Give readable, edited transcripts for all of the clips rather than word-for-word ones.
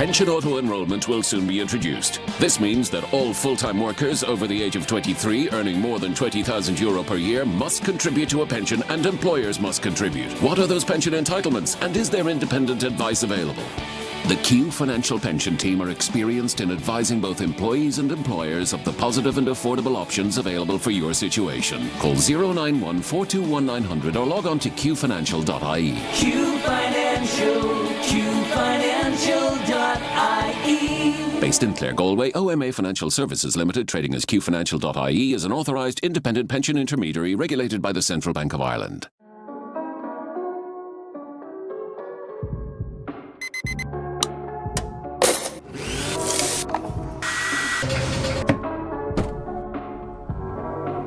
Pension auto-enrollment will soon be introduced. This means that all full-time workers over the age of 23 earning more than €20,000 per year must contribute to a pension, and employers must contribute. What are those pension entitlements, and is there independent advice available? The Q Financial Pension Team are experienced in advising both employees and employers of the positive and affordable options available for your situation. Call 091 421 900 or log on to qfinancial.ie. Q Financial, qfinancial.ie. Based in Clare, Galway, OMA Financial Services Limited, trading as qfinancial.ie, is an authorised independent pension intermediary regulated by the Central Bank of Ireland.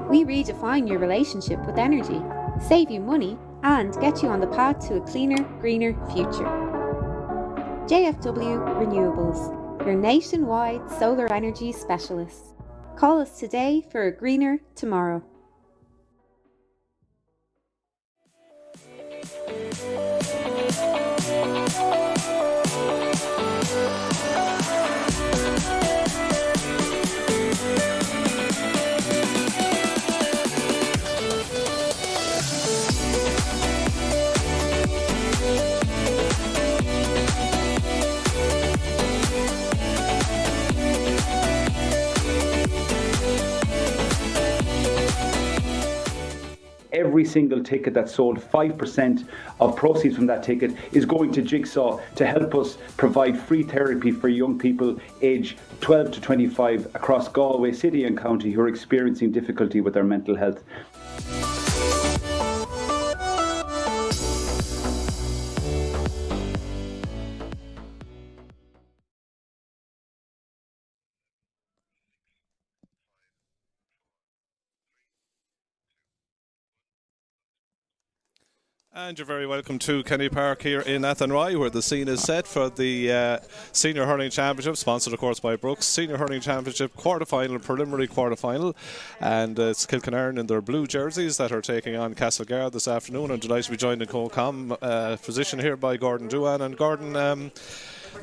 We redefine your relationship with energy, save you money, and get you on the path to a cleaner, greener future. JFW Renewables, your nationwide solar energy specialists. Call us today for a greener tomorrow. Every single ticket that's sold, 5% of proceeds from that ticket is going to Jigsaw to help us provide free therapy for young people aged 12 to 25 across Galway City and County who are experiencing difficulty with their mental health. And you're very welcome to Kenny Park here in Athenry, where the scene is set for the Senior Hurling Championship, sponsored of course by Brooks. Senior Hurling Championship quarter-final, preliminary quarter-final, and it's Kilconieron in their blue jerseys that are taking on Castlegar this afternoon. I'm delighted to be joined in co-com position here by Gordon Doohan. And Gordon,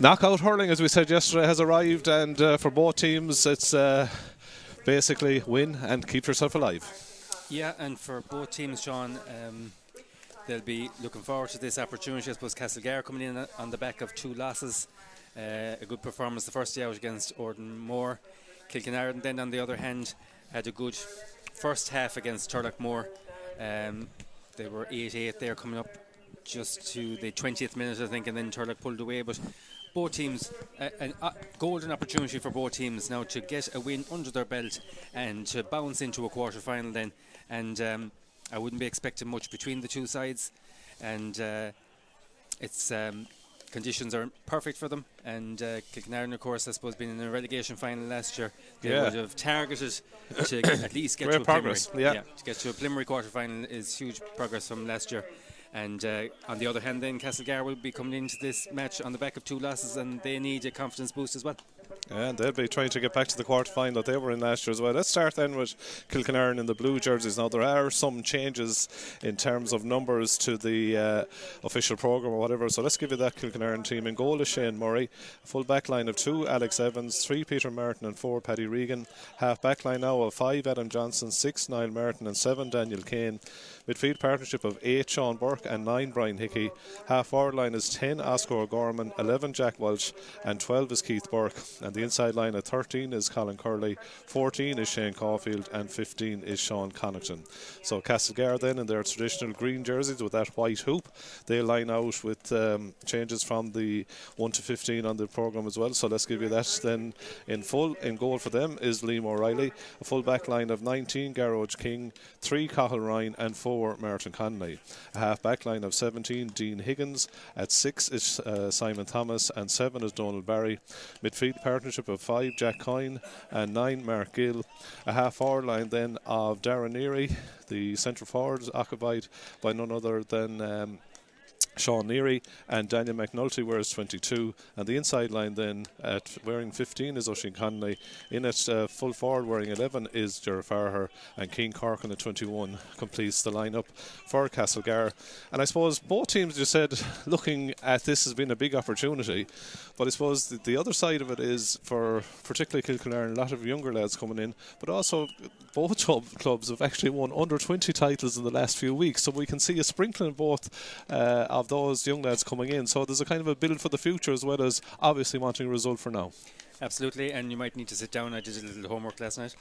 knockout hurling, as we said yesterday, has arrived, and for both teams it's basically win and keep yourself alive. Yeah, and for both teams, Sean, they'll be looking forward to this opportunity. I suppose Castlegar coming in on the back of 2 losses. A good performance the first day out against Ordenmore. Kilconieron then, on the other hand, had a good first half against Turlockmore. They were 8-8 there, coming up just to the 20th minute, I think, and then Turlock pulled away. But both teams, a golden opportunity for both teams now to get a win under their belt and to bounce into a quarter-final then. And I wouldn't be expecting much between the two sides, and it's conditions are perfect for them. And Kilconieron, of course, I suppose, being in a relegation final last year, they would have targeted to at least get to a progress. preliminary. To get to a preliminary quarter final is huge progress from last year. And on the other hand, then Castlegar will be coming into this match on the back of 2 losses, and they need a confidence boost as well. And they'll be trying to get back to the quarter-final that they were in last year as well. Let's start then with Kilconieron in the blue jerseys. Now, there are some changes in terms of numbers to the official programme or whatever, so let's give you that Kilconieron team. In goal is Shane Murray, a full back line of 2 Alex Evans, 3 Peter Martin and 4 Paddy Regan. Half back line now of 5 Adam Johnson, 6 Niall Martin and 7 Daniel Kane. Midfield partnership of 8 Sean Burke and 9 Brian Hickey. Half forward line is 10 Oscar O'Gorman, 11 Jack Walsh and 12 is Keith Burke. And the inside line at 13 is Colin Curley, 14 is Shane Caulfield and 15 is Sean Connaughton. So Castlegar then in their traditional green jerseys with that white hoop, they line out with changes from the 1 to 15 on the programme as well. So let's give you that then in full. In goal for them is Liam O'Reilly, a full back line of 19 Garroge King, 3 Cathal Ryan and 4 Martin Connolly. A half back line of 17 Dean Higgins, at 6 is Simon Thomas and 7 is Donald Barry. Midfield partnership of 5 Jack Coyne and 9 Mark Gill. A half forward line then of Darren Neary. The central forward is occupied by none other than Sean Neary and Daniel McNulty wears 22, and the inside line then at wearing 15 is Oisin Connolly. In at full forward wearing 11 is Ger Farher, and Keane Corkin at 21 completes the lineup for Castlegar. And I suppose both teams, you said, looking at this has been a big opportunity, but I suppose the other side of it is for particularly Kilconieron, a lot of younger lads coming in, but also both clubs have actually won under 20 titles in the last few weeks, so we can see a sprinkling both of those young lads coming in. So there's a kind of a build for the future as well as obviously wanting a result for now. Absolutely, and you might need to sit down. I did a little homework last night.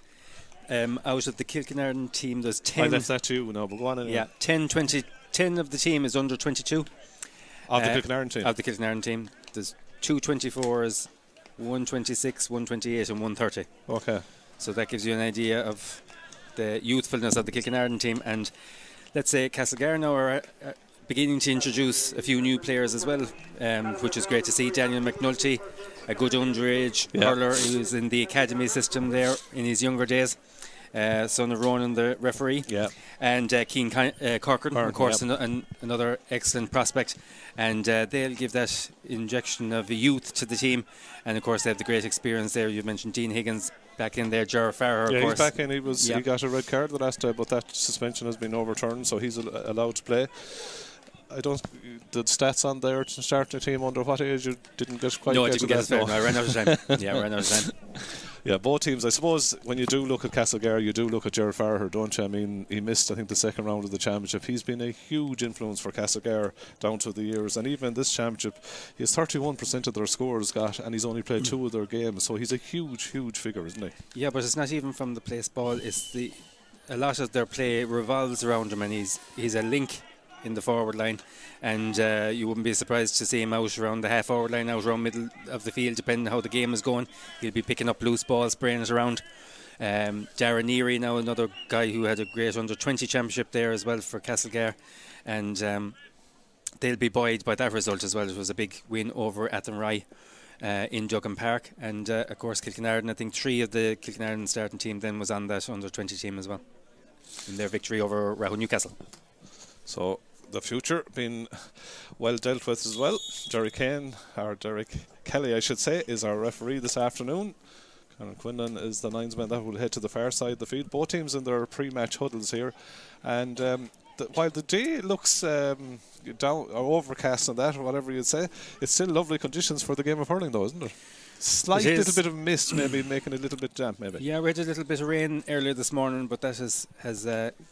Out of the Kilconieron team, there's 10. I left that to you now, but go on anyway. Yeah, 10 of the team is under 22. Of the Kilconieron team? Of the Kilconieron team. There's 2 24s, 126, 128 and 130. Okay. So that gives you an idea of the youthfulness of the Kilconieron team. And let's say Castlegar now are beginning to introduce a few new players as well, which is great to see. Daniel McNulty, a good underage hurler who's in the academy system there in his younger days. Son of Ronan, the referee, and Keane Corcoran, of course, another excellent prospect, and they'll give that injection of youth to the team. And of course they have the great experience there. You've mentioned Dean Higgins back in there, Ger Farher, of course. He's back in. He got a red card the last time, but that suspension has been overturned, so he's allowed to play. I don't. The stats on there to start the team under what age? You didn't get quite. No, I didn't get as far. I ran out of time. Ran out of time. Yeah, both teams. I suppose when you do look at Castlegar, you do look at Ger Farher, don't you? I mean, he missed, I think, the second round of the championship. He's been a huge influence for Castlegar down to the years, and even in this championship, he has 31% of their scores got, and he's only played 2 of their games. So he's a huge figure, isn't he? Yeah, but it's not even from the place ball. It's a lot of their play revolves around him, and he's a link in the forward line, and you wouldn't be surprised to see him out around the half forward line, out around middle of the field, depending on how the game is going. He'll be picking up loose balls, spraying it around. Darren Neary now, another guy who had a great under 20 championship there as well for Castlegar, and they'll be buoyed by that result as well. It was a big win over Athenry in Duggan Park, and of course Kilconieron, I think 3 of the Kilconieron starting team then was on that under 20 team as well in their victory over Rahul Newcastle. So the future being well dealt with as well. Derek Kelly, I should say, is our referee this afternoon. Conor Quinlan is the linesman that will head to the far side of the field. Both teams in their pre-match huddles here, and while the day looks down or overcast and that, or whatever you'd say, it's still lovely conditions for the game of hurling, though, isn't it? Slight little bit of mist, maybe making it a little bit damp, maybe. Yeah, we had a little bit of rain earlier this morning, but that has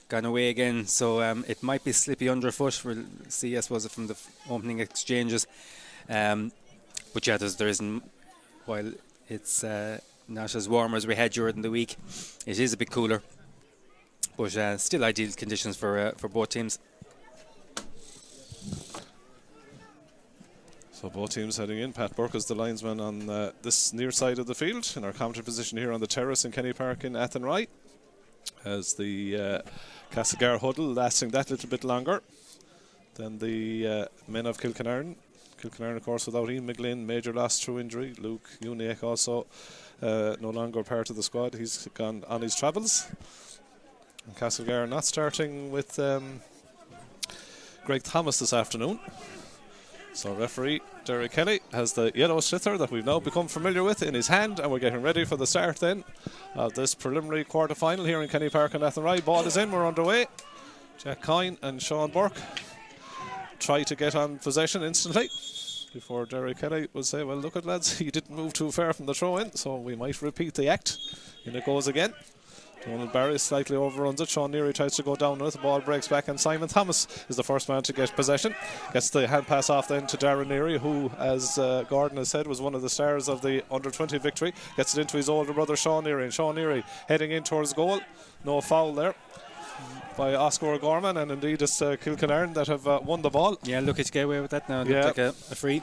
gone away again. So it might be slippy underfoot. We'll see, I suppose, from the opening exchanges. But yeah, there isn't. While it's not as warm as we had during the week, it is a bit cooler. But still ideal conditions for both teams. So both teams heading in. Pat Burke is the linesman on this near side of the field in our commentary position here on the terrace in Kenny Park in Athenry, as the Castlegar huddle lasting that little bit longer than the men of Kilconieron. Kilconieron, of course, without Ian McGlynn, major loss through injury. Luke Uniacke also no longer part of the squad. He's gone on his travels. And Castlegar not starting with Greg Thomas this afternoon. So referee Derek Kelly has the yellow sliotar that we've now become familiar with in his hand, and we're getting ready for the start then of this preliminary quarter-final here in Kenny Park and Athenry. Ball is in, we're underway. Jack Coyne and Sean Burke try to get on possession instantly before Derek Kelly will say, well, look at lads, you didn't move too far from the throw-in, so we might repeat the act. In it goes again. Donald Barry slightly overruns it. Sean Neary tries to go down with it. The ball breaks back, and Simon Thomas is the first man to get possession. Gets the hand pass off then to Darren Neary, who, as Gordon has said, was one of the stars of the under-20 victory. Gets it into his older brother Sean Neary, and Sean Neary heading in towards goal. No foul there by Oscar O'Gorman, and indeed it's Kilconieron that have won the ball. Yeah, lucky to get away with that now. It looked like a free.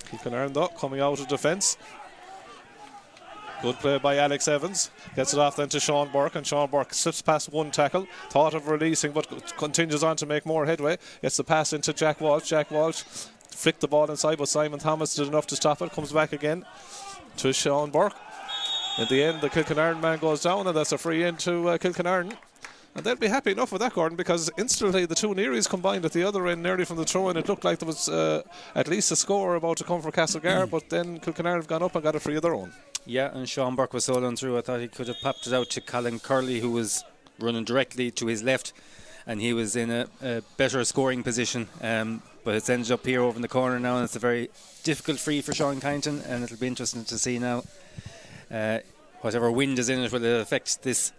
Kilconieron though coming out of defence. Good play by Alex Evans. Gets it off then to Sean Burke, and Sean Burke slips past one tackle. Thought of releasing, but continues on to make more headway. Gets the pass into Jack Walsh. Jack Walsh flicked the ball inside, but Simon Thomas did enough to stop it. Comes back again to Sean Burke. In the end, the Kilconieron man goes down, and that's a free in to Kilconieron. And they'll be happy enough with that, Gordon, because instantly the two Nearys combined at the other end nearly from the throw, and it looked like there was at least a score about to come for Castlegar, but then Kilconieron have gone up and got a free of their own. Yeah, and Sean Burke was stolen through. I thought he could have popped it out to Colin Curley, who was running directly to his left, and he was in a better scoring position. But it's ended up here over in the corner now, and it's a very difficult free for Sean Kyneton, and it'll be interesting to see now whatever wind is in it, will it affect this.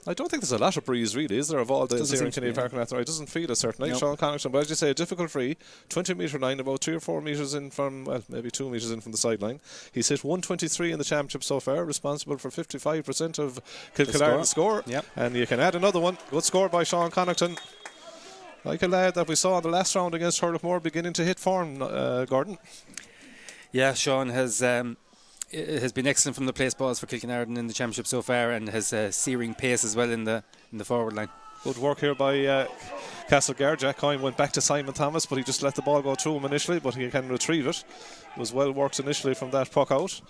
I don't think there's a lot of breeze, really, is there, of all days here in Kinnear Park? It doesn't feel a certain night, Sean Connaughton. But as you say, a difficult free, 20-metre line, about 3 or 4 metres in from, well, maybe 2 metres in from the sideline. He's hit 123 in the championship so far, responsible for 55% of Kilconieron's score. Yep. And you can add another one. Good score by Sean Connaughton. Like a lad that we saw in the last round against Turlough beginning to hit form, Gordon. Yeah, Sean has been excellent from the place balls for Kilconieron in the championship so far, and has searing pace as well in the forward line. Good work here by Castlegar. Jack Coyne went back to Simon Thomas, but he just let the ball go through him initially, but he can retrieve it. It was well worked initially from that puck out.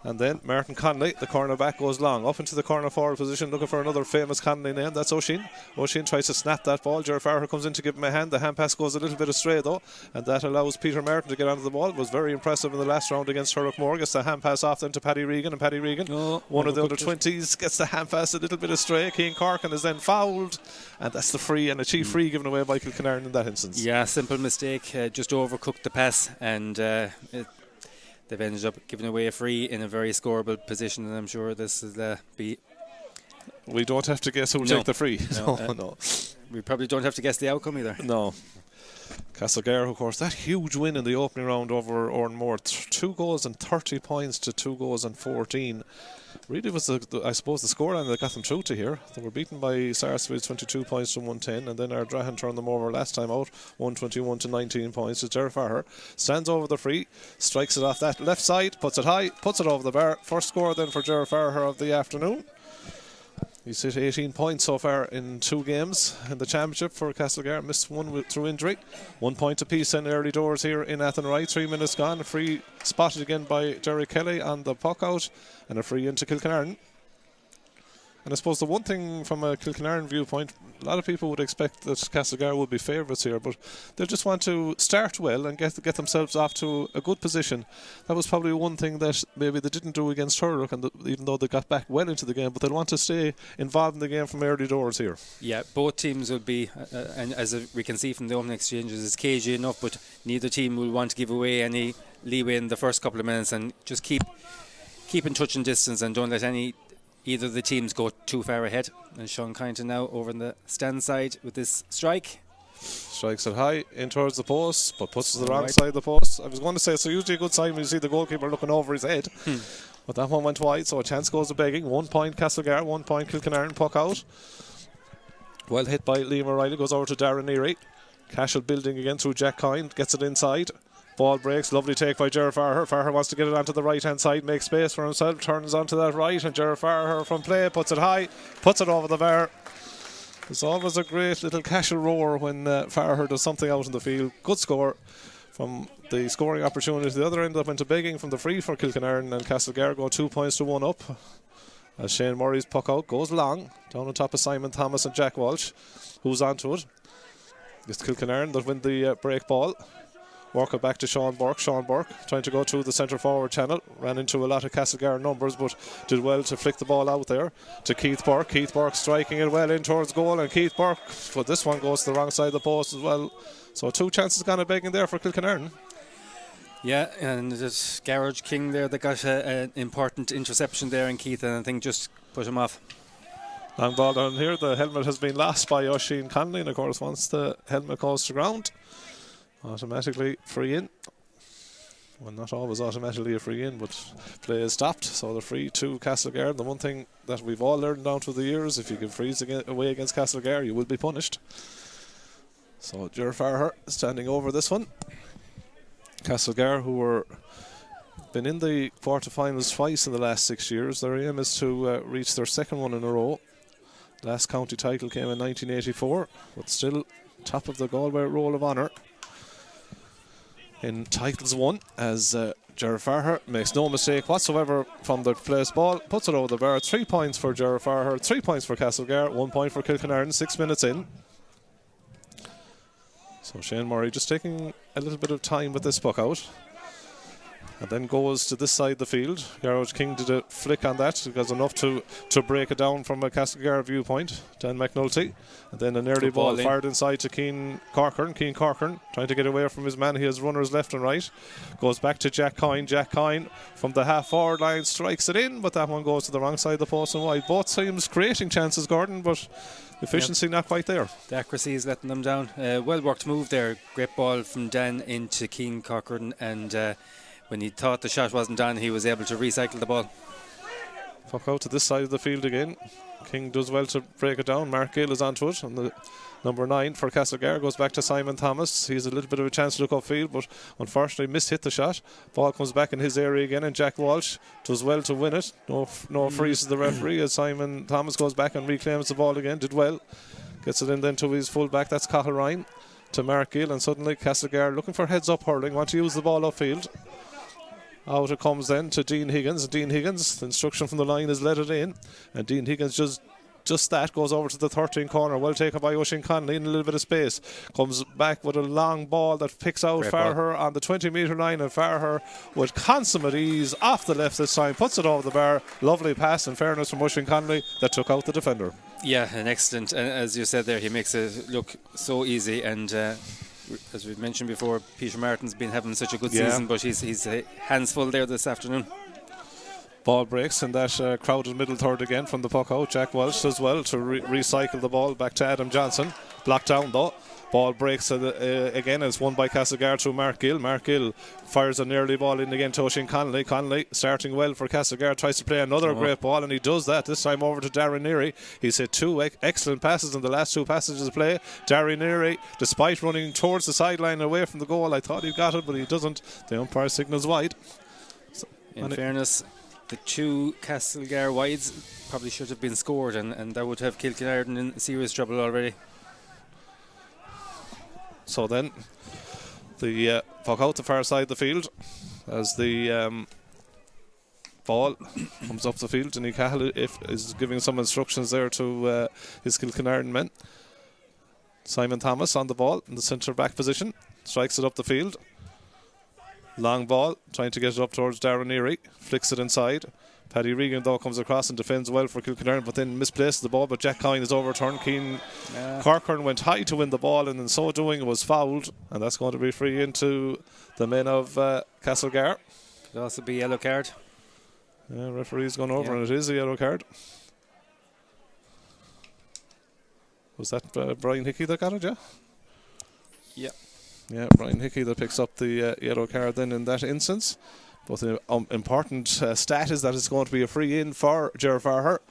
And then Martin Connolly, the cornerback, goes long up into the corner forward position, looking for another famous Connolly name. That's O'Sheen. O'Sheen tries to snap that ball. Gerard Farher comes in to give him a hand. The hand pass goes a little bit astray though, and that allows Peter Martin to get onto the ball. It was very impressive in the last round against Turlough. Gets the hand pass off then to Paddy Regan, and Paddy Regan, one of the under 20s, gets the hand pass a little bit astray. Cian Corkin is then fouled, and that's the free, and a cheap free given away by Kilconieron in that instance. Yeah, simple mistake. Just overcooked the pass, and they've ended up giving away a free in a very scoreable position, and I'm sure this will be. We don't have to guess who will take the free. No. We probably don't have to guess the outcome either. No. Castlegar, of course, that huge win in the opening round over Oranmore, 2 goals and 30 points to 2 goals and 14. Really was, I suppose, the scoreline that got them through to here. They were beaten by Sarsfield 22 points to 110, and then Ardrahan turned them over last time out, 121 to 19 points. As Gerard Farher stands over the free, strikes it off that left side, puts it high, puts it over the bar. First score then for Gerard Farher of the afternoon. He's hit 18 points so far in 2 games in the championship for Castlegar. Missed one through injury. 1 point apiece in early doors here in Athenry. 3 minutes gone. A free spotted again by Jerry Kelly on the puck out, and a free into Kilconieron. And I suppose the one thing from a Kilconieron viewpoint, a lot of people would expect that Castlegar would be favourites here, but they just want to start well and get themselves off to a good position. That was probably one thing that maybe they didn't do against Turlough, and even though they got back well into the game, but they'll want to stay involved in the game from early doors here. Yeah, both teams will be, and as we can see from the opening exchanges, it's cagey enough, but neither team will want to give away any leeway in the first couple of minutes, and just keep in touch and distance, and don't let either of the teams go too far ahead. And Sean Kyneton now over on the stand side with this strike. Strikes it high in towards the post, but puts it to the wrong side of the post. I was going to say, so usually a good sign when you see the goalkeeper looking over his head. But that one went wide, so a chance goes to begging. 1 point Castlegar, 1 point Kilconieron, puck out. Well hit by Liam O'Reilly, goes over to Darren Neary. Cashel building again through Jack Coyne, gets it inside. Ball breaks, lovely take by Gerard Farher. Farher wants to get it onto the right hand side, makes space for himself, turns onto that right, and Gerard Farher from play puts it high, puts it over the bar. It's always a great little Cashel roar when Farher does something out in the field. Good score from the scoring opportunity. The other end up into begging from the free for Kilconieron, and Castlegar go 2 points to 1 up. As Shane Murray's puck out goes long, down on top of Simon Thomas and Jack Walsh, who's onto it. It's Kilconieron that win the break ball. Work it back to Sean Burke. Sean Burke trying to go through the centre forward channel. Ran into a lot of Castlegar numbers, but did well to flick the ball out there to Keith Burke. Keith Burke striking it well in towards goal, and Keith Burke, but this one goes to the wrong side of the post as well. So 2 chances gone of begging there for Kilconieron. Yeah, and it's Garage King there that got an important interception there, and Keith, and I think just put him off. Long ball down here. The helmet has been lost by O'Sheen Connolly, and of course once the helmet goes to ground, automatically free in. Well, not always automatically a free in, but play is stopped, so the free to Castlegar. The one thing that we've all learned down through the years, if you give frees away against Castlegar, you will be punished. So Gerard Farher standing over this one. Castlegar, who were been in the quarterfinals twice in the last 6 years, their aim is to reach their second one in a row. Last county title came in 1984, but still top of the Galway Roll of Honour in titles won, as Gerard Farher makes no mistake whatsoever from the place ball, puts it over the bar. 3 points for Gerard Farher, 3 points for Castlegar, 1 point for Kilconieron, 6 minutes in. So Shane Murray just taking a little bit of time with this puck out. And then goes to this side of the field. Garage King did a flick on that. It was enough to break it down from a Castlegar viewpoint. Dan McNulty. And then an early ball fired inside to Cian Corcoran. Cian Corcoran trying to get away from his man. He has runners left and right. Goes back to Jack Coyne. Jack Coyne from the half-forward line strikes it in, but that one goes to the wrong side of the post and wide. Both teams creating chances, Gordon, but efficiency not quite there. The accuracy is letting them down. Well worked move there. Great ball from Dan into Cian Corcoran, and when he thought the shot wasn't done, he was able to recycle the ball. Fuck out to this side of the field again. King does well to break it down. Mark Gill is onto it. And the number 9 for Castlegar goes back to Simon Thomas. He's a little bit of a chance to look upfield, but unfortunately mishit the shot. Ball comes back in his area again, and Jack Walsh does well to win it. No freezes the referee as Simon Thomas goes back and reclaims the ball again. Did well. Gets it in then to his full back. That's Cathal Ryan to Mark Gill, and suddenly Castlegar looking for heads up hurling. Want to use the ball upfield. Out it comes then to Dean Higgins. Dean Higgins, the instruction from the line is let it in. And Dean Higgins just that goes over to the 13 corner. Well taken by Oisin Connolly in a little bit of space. Comes back with a long ball that picks out Farher on the 20-metre line. And Farher with consummate ease off the left this time. Puts it over the bar. Lovely pass in fairness from Oisin Connolly that took out the defender. Yeah, an excellent. And as you said there, he makes it look so easy. And as we've mentioned before, Peter Martin's been having such a good season, but he's hands full there this afternoon. Ball breaks in that crowded middle third again from the puck out. Jack Welsh does well to recycle the ball back to Adam Johnson. Blocked down though. Ball breaks again. It's won by Castlegar through Mark Gill. Mark Gill fires an early ball in again to Oisin Connolly. Connolly starting well for Castlegar. Tries to play another great ball, and he does that. This time over to Darren Neary. He's hit 2 excellent passes in the last 2 passages of play. Darren Neary, despite running towards the sideline away from the goal, I thought he got it, but he doesn't. The umpire signals wide. In fairness, the 2 Castlegar wides probably should have been scored, and that would have Kilconieron in serious trouble already. So then the puck out the far side of the field as the ball comes up the field. Denny Cahill is giving some instructions there to his Kilconieron men. Simon Thomas on the ball in the centre back position, strikes it up the field. Long ball, trying to get it up towards Darren Neary, flicks it inside. Paddy Regan though comes across and defends well for Kilconieron, but then misplaces the ball, but Jack Coyne is overturned. Cian Corcoran went high to win the ball, and in so doing was fouled, and that's going to be free into the men of Castlegar. Could also be yellow card. Yeah, referee's gone over and it is a yellow card. Was that Brian Hickey that got it, Yeah, Brian Hickey that picks up the yellow card then in that instance. But the important stat is that it's going to be a free in for Gerard Farher.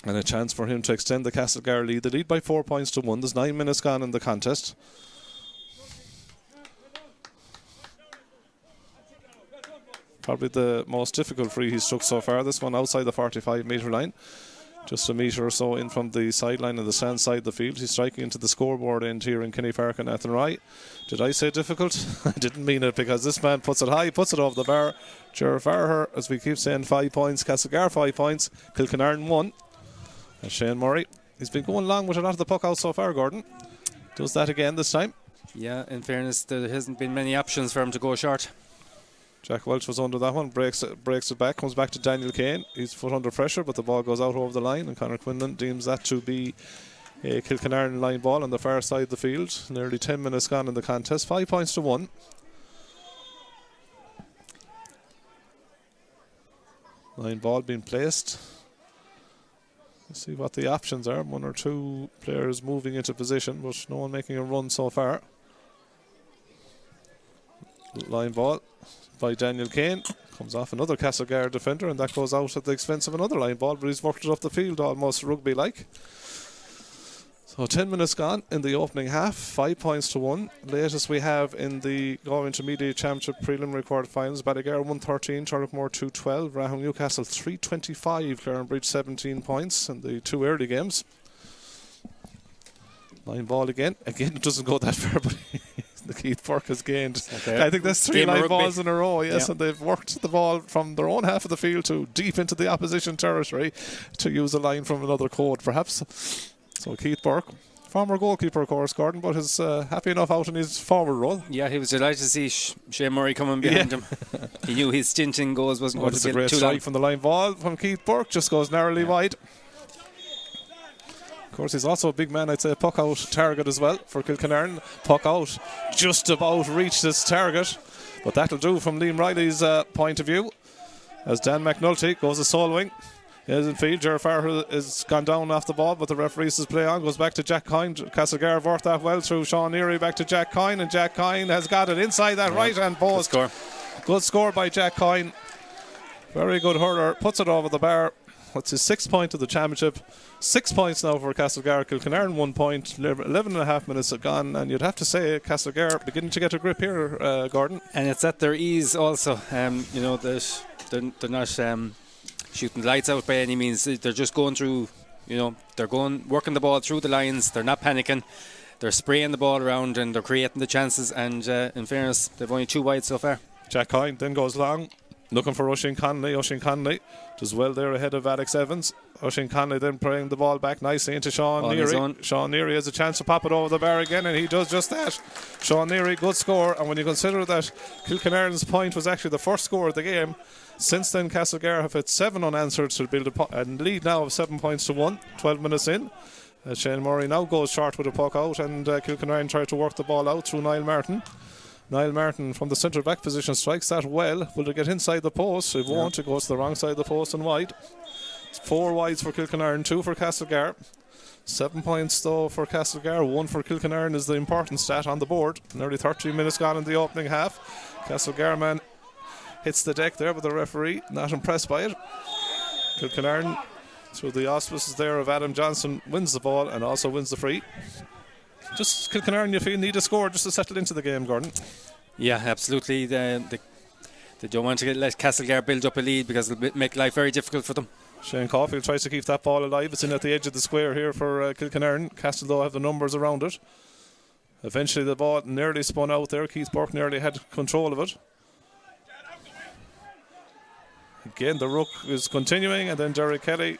And a chance for him to extend the Castlegar lead. They lead by 4 points to 1. There's 9 minutes gone in the contest. Probably the most difficult free he's took so far. This one outside the 45-metre line. Just a metre or so in from the sideline of the stand side of the field. He's striking into the scoreboard end here in Kenny Park and Athenry. Did I say difficult? I didn't mean it, because this man puts it high, puts it over the bar. Gerard Farher, as we keep saying, 5 points. Castlegar 5 points. Kilconieron 1. And Shane Murray, he's been going long with a lot of the puck out so far, Gordon. Does that again this time. Yeah, in fairness, there hasn't been many options for him to go short. Jack Welch was under that one, breaks it back, comes back to Daniel Kane. He's put under pressure, but the ball goes out over the line, and Conor Quinlan deems that to be a Kilconieron line ball on the far side of the field. Nearly 10 minutes gone in the contest, 5 points to 1. Line ball being placed. Let's see what the options are. 1 or 2 players moving into position, but no one making a run so far. Line ball by Daniel Kane. Comes off another Castlegar defender, and that goes out at the expense of another line ball, but he's worked it up the field almost rugby-like. So 10 minutes gone in the opening half, 5 points to 1. Latest we have in the Galway Intermediate Championship preliminary quarterfinals: Ballygar 113, Turlockmore 212, Rahon Newcastle 325, Clarenbridge 17 points in the 2 early games. Line ball again. Again, it doesn't go that far, but Keith Burke has gained. Okay. I think that's 3 Game of live rugby. balls in a row, yes, Yeah. and they've worked the ball from their own half of the field to deep into the opposition territory, to use a line from another code, perhaps. So Keith Burke, former goalkeeper, of course, Gordon, but is happy enough out in his forward role. Yeah, he was delighted to see Shane Murray coming behind him. He knew his stint in goals wasn't going It's to a be great too strike long. from the line ball from Keith Burke, just goes narrowly wide. Of course, he's also a big man, I'd say, puck out target as well for Kilconieron. Puck out, just about reached his target, but that'll do from Liam Riley's point of view. As Dan McNulty goes a sole wing. He is in field. Ger Farrell has gone down off the ball, but the referee says play on. Goes back to Jack Coyne. Castlegar worked that well through Sean Neary back to Jack Coyne, and Jack Coyne has got it inside that right hand post. Good score by Jack Coyne. Very good hurler. Puts it over the bar. What's his 6th point of the championship? 6 points now for Castlegar. Kilconieron 1 point. 11 and a half minutes have gone, and you'd have to say Castlegar beginning to get a grip here, Gordon. And it's at their ease also. You know, that they're not shooting the lights out by any means. They're just going through, you know, they're working the ball through the lines. They're not panicking. They're spraying the ball around and they're creating the chances. And in fairness, they've only 2 wide so far. Jack Coyne then goes long, looking for Oisin Connolly. Oisin Connolly does well there ahead of Alex Evans. Oisin Connolly then playing the ball back nicely into Sean Neary. Sean Neary has a chance to pop it over the bar again, and he does just that. Sean Neary, good score. And when you consider that Kilconieron's point was actually the first score of the game, since then Castlegar have had 7 unanswered to build a lead now of 7 points to 1, 12 minutes in. Shane Murray now goes short with a puck out, and Kilconieron try to work the ball out through Niall Martin. Niall Martin from the centre back position strikes that well. Will it get inside the post? It won't. It goes to the wrong side of the post and wide. It's 4 wides for Kilconieron, 2 for Castlegar. 7 points though for Castlegar, 1 for Kilconieron is the important stat on the board. Nearly 13 minutes gone in the opening half. Castlegar man hits the deck there, but the referee not impressed by it. Kilconieron, through the auspices there of Adam Johnson, wins the ball and also wins the free. Just Kilconieron, you feel, need a score just to settle into the game, Gordon. Yeah, absolutely. They don't want to let Castlegar build up a lead because it'll make life very difficult for them. Shane Caulfield tries to keep that ball alive. It's in at the edge of the square here for Kilconieron. Castle, though, have the numbers around it. Eventually the ball nearly spun out there. Keith Burke nearly had control of it. Again, the ruck is continuing, and then Derek Kelly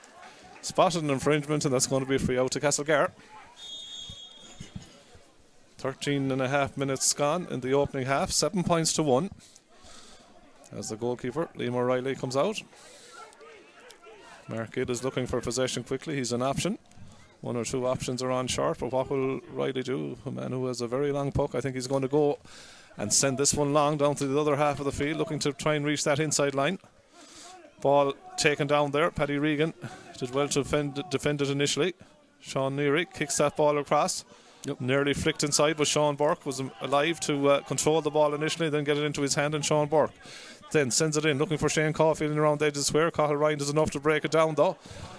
spotted an infringement, and that's going to be a free out to Castlegar. 13 and a half minutes gone in the opening half, 7 points to 1. As the goalkeeper, Liam O'Reilly, comes out. Mark Gidd is looking for possession quickly. He's an option. 1 or 2 options are on short, but what will Riley do? A man who has a very long puck. I think he's going to go and send this one long down to the other half of the field, looking to try and reach that inside line. Ball taken down there. Paddy Regan did well to defend it initially. Sean Neary kicks that ball across. Nearly flicked inside, but Sean Burke was alive to control the ball initially, then get it into his hand, and Sean Burke then sends it in, looking for Shane Caulfield in around the edge of the square. Cathal Ryan does enough to break it down though,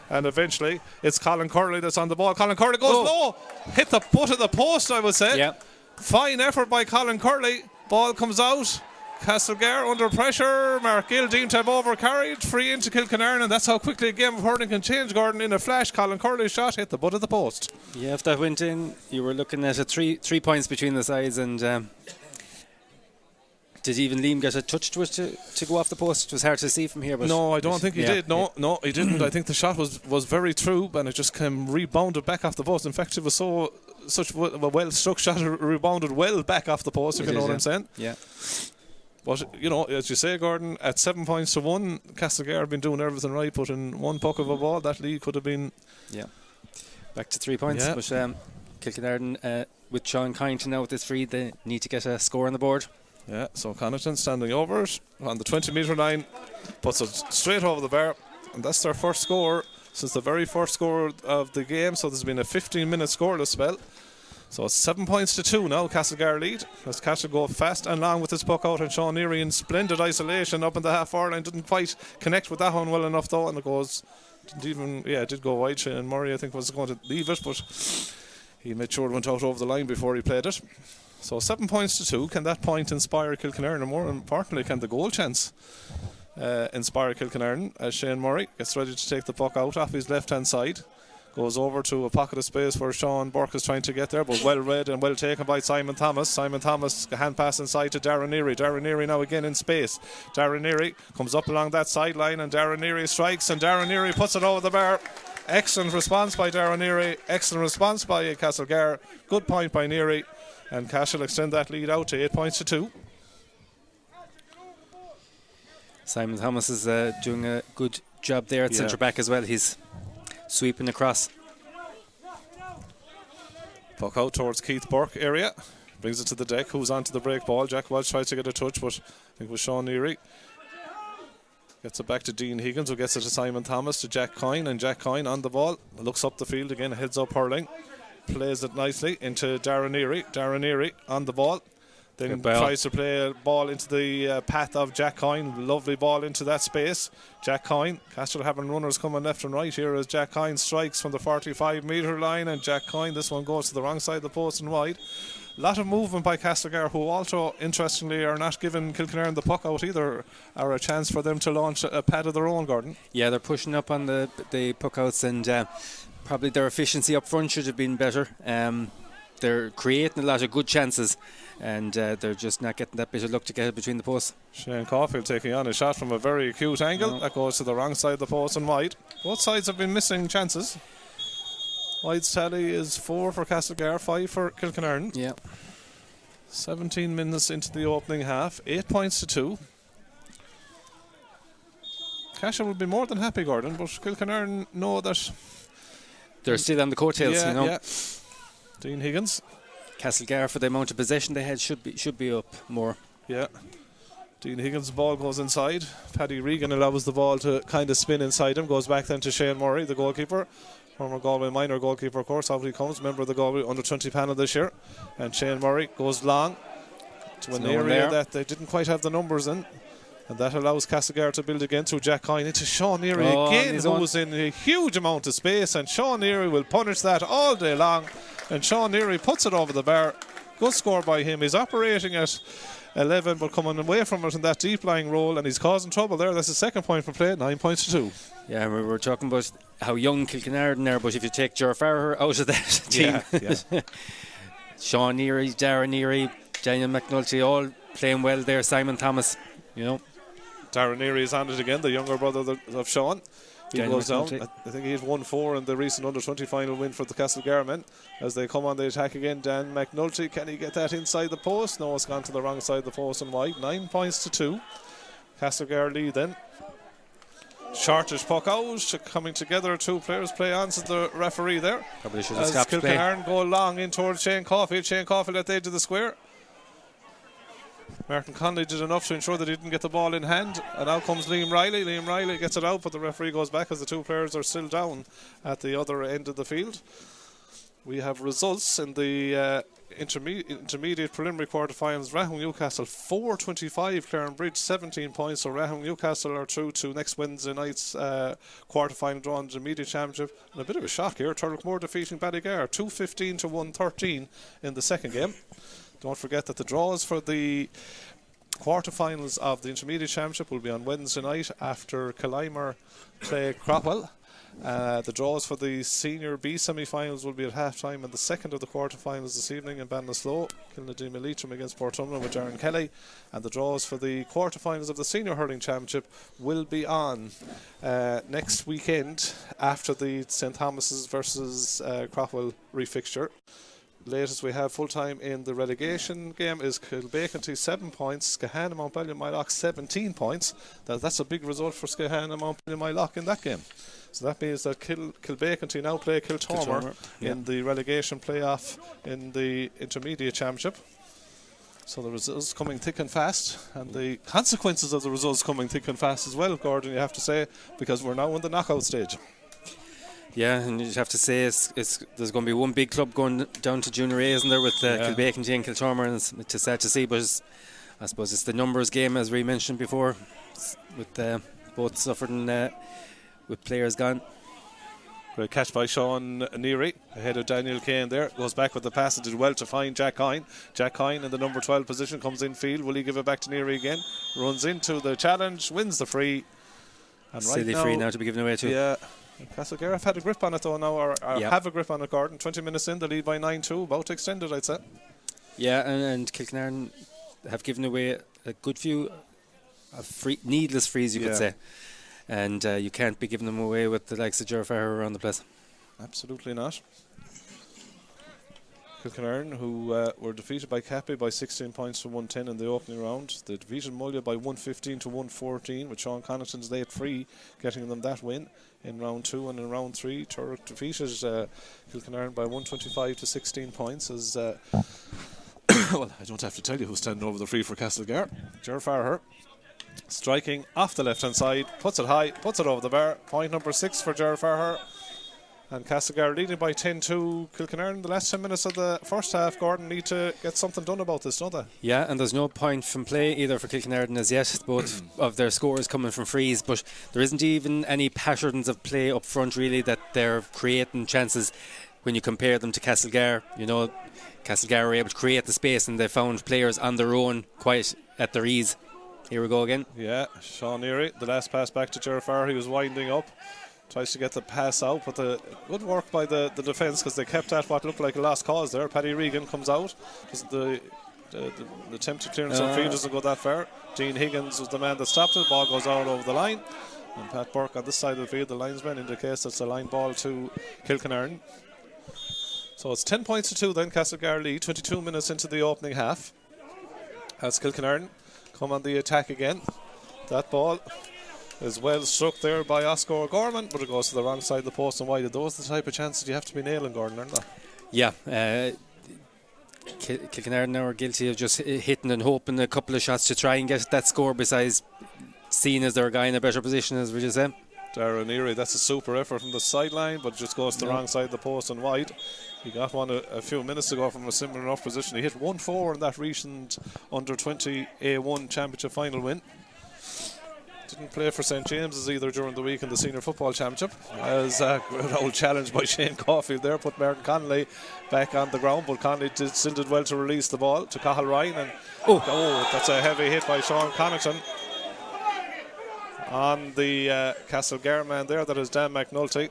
and eventually it's Colin Curley that's on the ball. Colin Curley goes low, hit the butt of the post, I would say. Yep. Fine effort by Colin Curley. Ball comes out. Castlegar under pressure. Mark Gill deemed to have overcarried. Free into Kilconieron, and that's how quickly a game of hurling can change, Gordon. In a flash, Colin Curley's shot hit the butt of the post. Yeah, if that went in, you were looking at a three points between the sides. And did even Liam get a touch to go off the post? It was hard to see from here. But no, I don't think he did. No, he didn't. I think the shot was very true, and it just came rebounded back off the post. In fact, it was such a well-struck shot, it rebounded well back off the post, if you know what I'm saying. Yeah. But, you know, as you say, Gordon, at 7 points to 1, Castlegar have been doing everything right, but in one puck of a ball, that lead could have been... Yeah. Back to 3 points. Yeah. But Kilconieron, with Sean Kyneton now with this free, they need to get a score on the board. Yeah, so Connaughton standing over it on the 20-metre line, puts it straight over the bar, and that's their first score since the very first score of the game, so there's been a 15-minute scoreless spell. So it's 7 points to 2 now, Castlegar lead. As Castle go fast and long with his puck out, and Sean Neary in splendid isolation up in the half-hour line. Didn't quite connect with that one well enough though, and it did go wide. Shane Murray, I think, was going to leave it, but he made sure it went out over the line before he played it. So 7 points to 2. Can that point inspire Kilconieron? And more importantly, can the goal chance inspire Kilconieron as Shane Murray gets ready to take the puck out off his left-hand side? Goes over to a pocket of space where Sean Burke is trying to get there, but well read and well taken by Simon Thomas. Simon Thomas, hand pass inside to Darren Neary. Darren Neary now again in space. Darren Neary comes up along that sideline, and Darren Neary strikes, and Darren Neary puts it over the bar. Excellent response by Darren Neary. Excellent response by Castlegar. Good point by Neary, and Cashel extend that lead out to 8 points to 2. Simon Thomas is doing a good job there at centre back as well. He's sweeping across. Puck out towards Keith Burke area. Brings it to the deck. Who's onto the break ball? Jack Welch tries to get a touch, but I think it was Sean Neary. Gets it back to Dean Higgins, who gets it to Simon Thomas, to Jack Coyne, and Jack Coyne on the ball. Looks up the field again, heads up hurling. Plays it nicely into Darren Neary. Darren Neary on the ball. Then tries to play a ball into the path of Jack Coyne. Lovely ball into that space. Jack Coyne. Castro having runners coming left and right here as Jack Coyne strikes from the 45-metre line. And Jack Coyne, this one goes to the wrong side of the post and wide. A lot of movement by Castlegar, who also, interestingly, are not giving Kilconieron the puck out either, or a chance for them to launch a pad of their own, Gordon. Yeah, they're pushing up on the puck outs, and probably their efficiency up front should have been better. They're creating a lot of good chances, and they're just not getting that bit of luck to get it between the posts. Shane Caulfield taking on a shot from a very acute angle. That goes to the wrong side of the post and wide. Both sides have been missing chances. Wide's tally is 4 for Castlegar, 5 for Kilconieron. Yeah. 17 minutes into the opening half, 8 points to 2. Cashel will be more than happy, Gordon, but Kilconieron know that they're still on the coattails, you know. Yeah. Dean Higgins. Castlegar, for the amount of possession they had, should be up more. Yeah. Dean Higgins' ball goes inside. Paddy Regan allows the ball to kind of spin inside him. Goes back then to Shane Murray, the goalkeeper. Former Galway minor goalkeeper, of course. Out he comes, member of the Galway under-20 panel this year. And Shane Murray goes long to an area that they didn't quite have the numbers in. And that allows Castlegar to build again through Jack Coyne into Sean Neary again, who's in a huge amount of space. And Sean Neary will punish that all day long. And Sean Neary puts it over the bar. Good score by him. He's operating at 11, but coming away from it in that deep lying role, and he's causing trouble there. That's the second point for play, 9 points to 2. Yeah, we were talking about how young Kilconieron are, but if you take Ger Farrer out of that team, Sean Neary, Darren Neary, Daniel McNulty, all playing well there. Simon Thomas, you know. Darren Neary is on it again, the younger brother of Sean. He goes down. I think he had 1-4 in the recent under-20 final win for the Castlegar men. As they come on the attack again, Dan McNulty, can he get that inside the post? No, it's gone to the wrong side of the post and wide. 9 points to 2. Castlegar lead then. Shortish puck out, coming together. Two players play on to the referee there. Probably should have as stopped Kilconieron go long in towards Shane Caulfield. Shane Caulfield at the edge of the square. Martin Conley did enough to ensure that he didn't get the ball in hand, and out comes Liam Riley. Liam Riley gets it out, but the referee goes back as the two players are still down at the other end of the field. We have results in the intermediate preliminary quarterfinals. Rahon Newcastle 4-25, Claren Bridge 17 points. So Rahon Newcastle are through to next Wednesday night's quarterfinal draw in the intermediate championship. And a bit of a shock here, Turlockmore defeating Ballygar 2-15 to 1-13 in the second game. Don't forget that the draws for the quarterfinals of the intermediate championship will be on Wednesday night after Killimer play Cropwell. The draws for the senior B semi-finals will be at half-time, and the second of the quarterfinals this evening in Ballinasloe, Kilnadima Leitrim against Portumna with Darren Kelly, and the draws for the quarterfinals of the senior hurling championship will be on next weekend after the St Thomas's versus Cropwell refixture. Latest we have full time in the relegation game is Kilbeaconty 7 points, Scahan and Mount Ballion-Mylock 17 points. That's a big result for Scahan and Mount Ballion-Mylock in that game. So that means that Kilbeaconty now play Kiltormer in the relegation playoff in the intermediate championship. So the results coming thick and fast, and the consequences of the results coming thick and fast as well, Gordon, you have to say, because we're now in the knockout stage. Yeah, and you have to say there's going to be one big club going down to Junior A, isn't there, with Kilbeaconty and Kiltormer, and it's sad to see, but I suppose it's the numbers game, as we mentioned before, with both suffering with players gone. Great catch by Sean Neary ahead of Daniel Kane there. Goes back with the pass and did well to find Jack Coyne. Jack Coyne in the number 12 position comes in field. Will he give it back to Neary again? Runs into the challenge, wins the free. And silly right free now to be given away too. Yeah. Castlegar have had a grip on it though now, or have a grip on it, Gordon. 20 minutes in, the lead by 9-2, about to extend it, I'd say. Yeah, and Kilconieron have given away a good few needless frees, you could say. And you can't be giving them away with the likes of Ger Farrer around the place. Absolutely not. Kilconieron, who were defeated by Cappy by 16 points to 110 in the opening round. They defeated Mulla by 115 to 114, with Sean Connaughton's late free getting them that win in round 2. And in round 3, Turrick defeated Kilconieron by 125 to 16 points. As well, I don't have to tell you who's standing over the free for Castlegar. Ger Farrer, striking off the left hand side, puts it high, puts it over the bar. Point number 6 for Ger Farrer. And Castlegar leading by 10-2. Kilconieron in the last 10 minutes of the first half, Gordon, need to get something done about this, don't they? Yeah, and there's no point from play either for Kilconieron as yet. Both of their scores coming from frees, but there isn't even any patterns of play up front really that they're creating chances when you compare them to Castlegar. You know, Castlegar were able to create the space and they found players on their own quite at their ease. Here we go again. Yeah, Sean Neary, the last pass back to Ger Farrer, he was winding up. Tries to get the pass out, but the good work by the defence, because they kept at what looked like a lost cause there. Paddy Regan comes out. The attempted clearance on field doesn't go that far. Dean Higgins was the man that stopped it. Ball goes out over the line. And Pat Burke on this side of the field, the linesman, indicates it's a line ball to Kilconieron. So it's 10 points to 2 then, Castlegar lead, 22 minutes into the opening half. As Kilconieron come on the attack again. That ball is well struck there by Oscar Gorman, but it goes to the wrong side of the post and wide. Those are the type of chances you have to be nailing, Gordon, aren't they? Yeah. Kilconieron now are guilty of just hitting and hoping a couple of shots to try and get that score, besides seeing as they're a guy in a better position, as we just said. Darren Neary, that's a super effort from the sideline, but it just goes to the wrong side of the post and wide. He got one a few minutes ago from a similar enough position. He hit 1-4 in that recent Under-20 A1 Championship final win. Didn't play for St James's either during the week in the Senior Football Championship, as a good old challenge by Shane Caulfield there put Martin Connolly back on the ground, but Connolly still did well to release the ball to Cathal Ryan, and that's a heavy hit by Sean Connaughton on the Castlegar man there. That is Dan McNulty.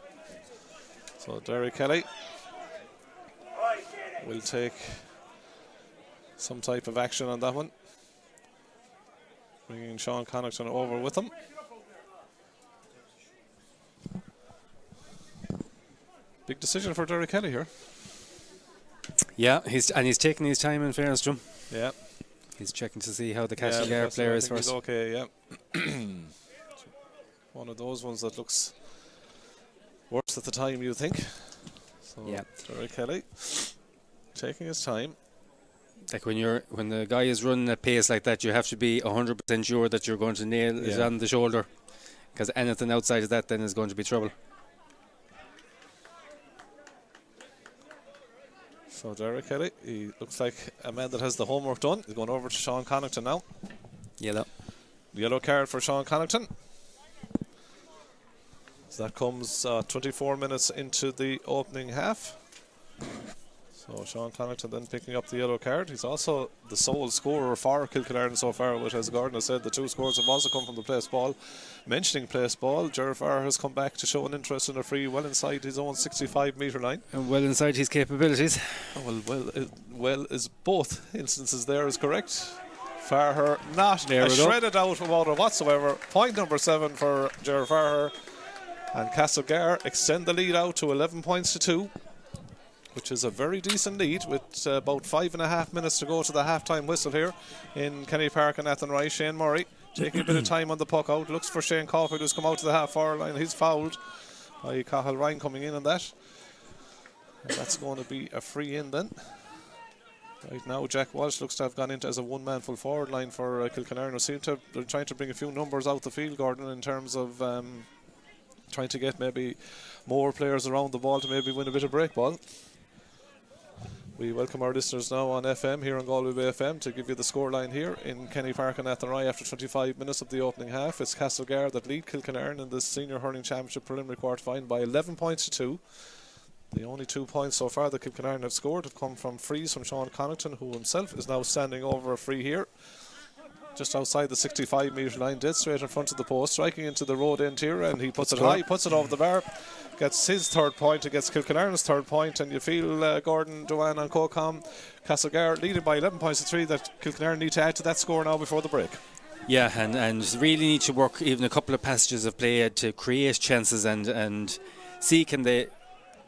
So Derry Kelly will take some type of action on that one, bringing Sean Connaughton over with him. Big decision for Derry Kelly here. Yeah, he's taking his time, in fairness to him. Yeah. He's checking to see how the Castlegar player is first. Okay, yeah. One of those ones that looks worse at the time, you think. So yeah. Derry Kelly taking his time. Like when the guy is running at pace like that, you have to be 100% sure that you're going to nail it on the shoulder, because anything outside of that then is going to be trouble. So Derek Kelly, he looks like a man that has the homework done. He's going over to Sean Connaughton now. Yellow card for Sean Connaughton. So that comes 24 minutes into the opening half. So Sean Connaughton then picking up the yellow card. He's also the sole scorer for Kilconieron so far, which, as Gordon has said, the two scores have also come from the place ball. Mentioning place ball, Ger Farrer has come back to show an interest in a free well inside his own 65-metre line. And well inside his capabilities. Well, is both instances there is correct. Farrer not shredded out about it whatsoever. Point number 7 for Ger Farrer. And Castlegar extend the lead out to 11 points to 2. Which is a very decent lead, with about 5.5 minutes to go to the half-time whistle here in Kenny Park and Athenry. Shane Murray taking a bit of time on the puck out, looks for Shane Caulfield, who's come out to the half-forward line. He's fouled by Cathal Ryan coming in on that. And that's going to be a free in then. Right now, Jack Walsh looks to have gone into as a one-man full forward line for Kilconieron. They're trying to bring a few numbers out the field, Gordon, in terms of trying to get maybe more players around the ball to maybe win a bit of break ball. We welcome our listeners now on FM here on Galway Bay FM to give you the scoreline here in Kenny Park and Athenry after 25 minutes of the opening half. It's Castlegar that lead Kilconieron in the Senior Hurling Championship preliminary quarter final by 11 points to 2. The only 2 points so far that Kilconieron have scored have come from frees from Sean Connaughton, who himself is now standing over a free here. just outside the 65 metre line, dead straight in front of the post, striking into the road end here, and he puts it high, puts it over the bar, gets his third point, it gets Kilconieron's third point, and you feel Gordon, Duane and Cocom, Castlegar leading by 11 points to 3, that Kilconieron need to add to that score now before the break. Yeah, and really need to work even a couple of passages of play to create chances and see can they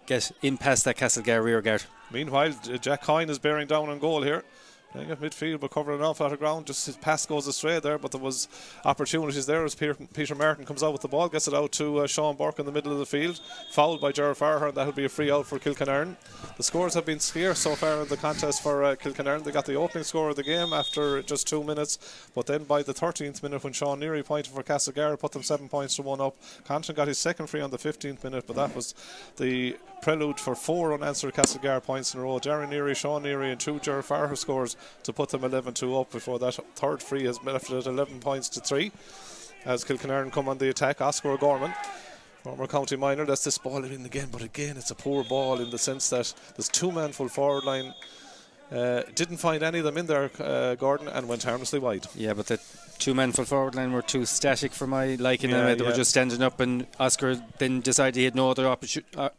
get in past that Castlegar rear guard. Meanwhile, Jack Coyne is bearing down on goal here. Playing at midfield but covering an awful lot of ground. Just his pass goes astray there, but there was opportunities there as Peter Martin comes out with the ball, gets it out to Sean Burke in the middle of the field, fouled by Gerard Farher, and that'll be a free out for Kilconieron. The scores have been scarce so far in the contest for Kilconieron. They got the opening score of the game after just 2 minutes, but then by the 13th minute when Sean Neary pointed for Castlegar, put them 7 points to 1 up. Compton got his second free on the 15th minute, but that was the prelude for 4 unanswered Castlegar points in a row. Darren Neary, Sean Neary and 2 Gerard Farher scores to put them 11-2 up before that third free has left it at 11 points to 3 as Kilconieron come on the attack. Oscar O'Gorman, former county minor, that's this ball in again, but again it's a poor ball in the sense that there's 2-man full forward line. Didn't find any of them in there, Gordon, and went harmlessly wide. Yeah, but the 2-man full forward line were too static for my liking. They were just standing up, and Oscar then decided he had no other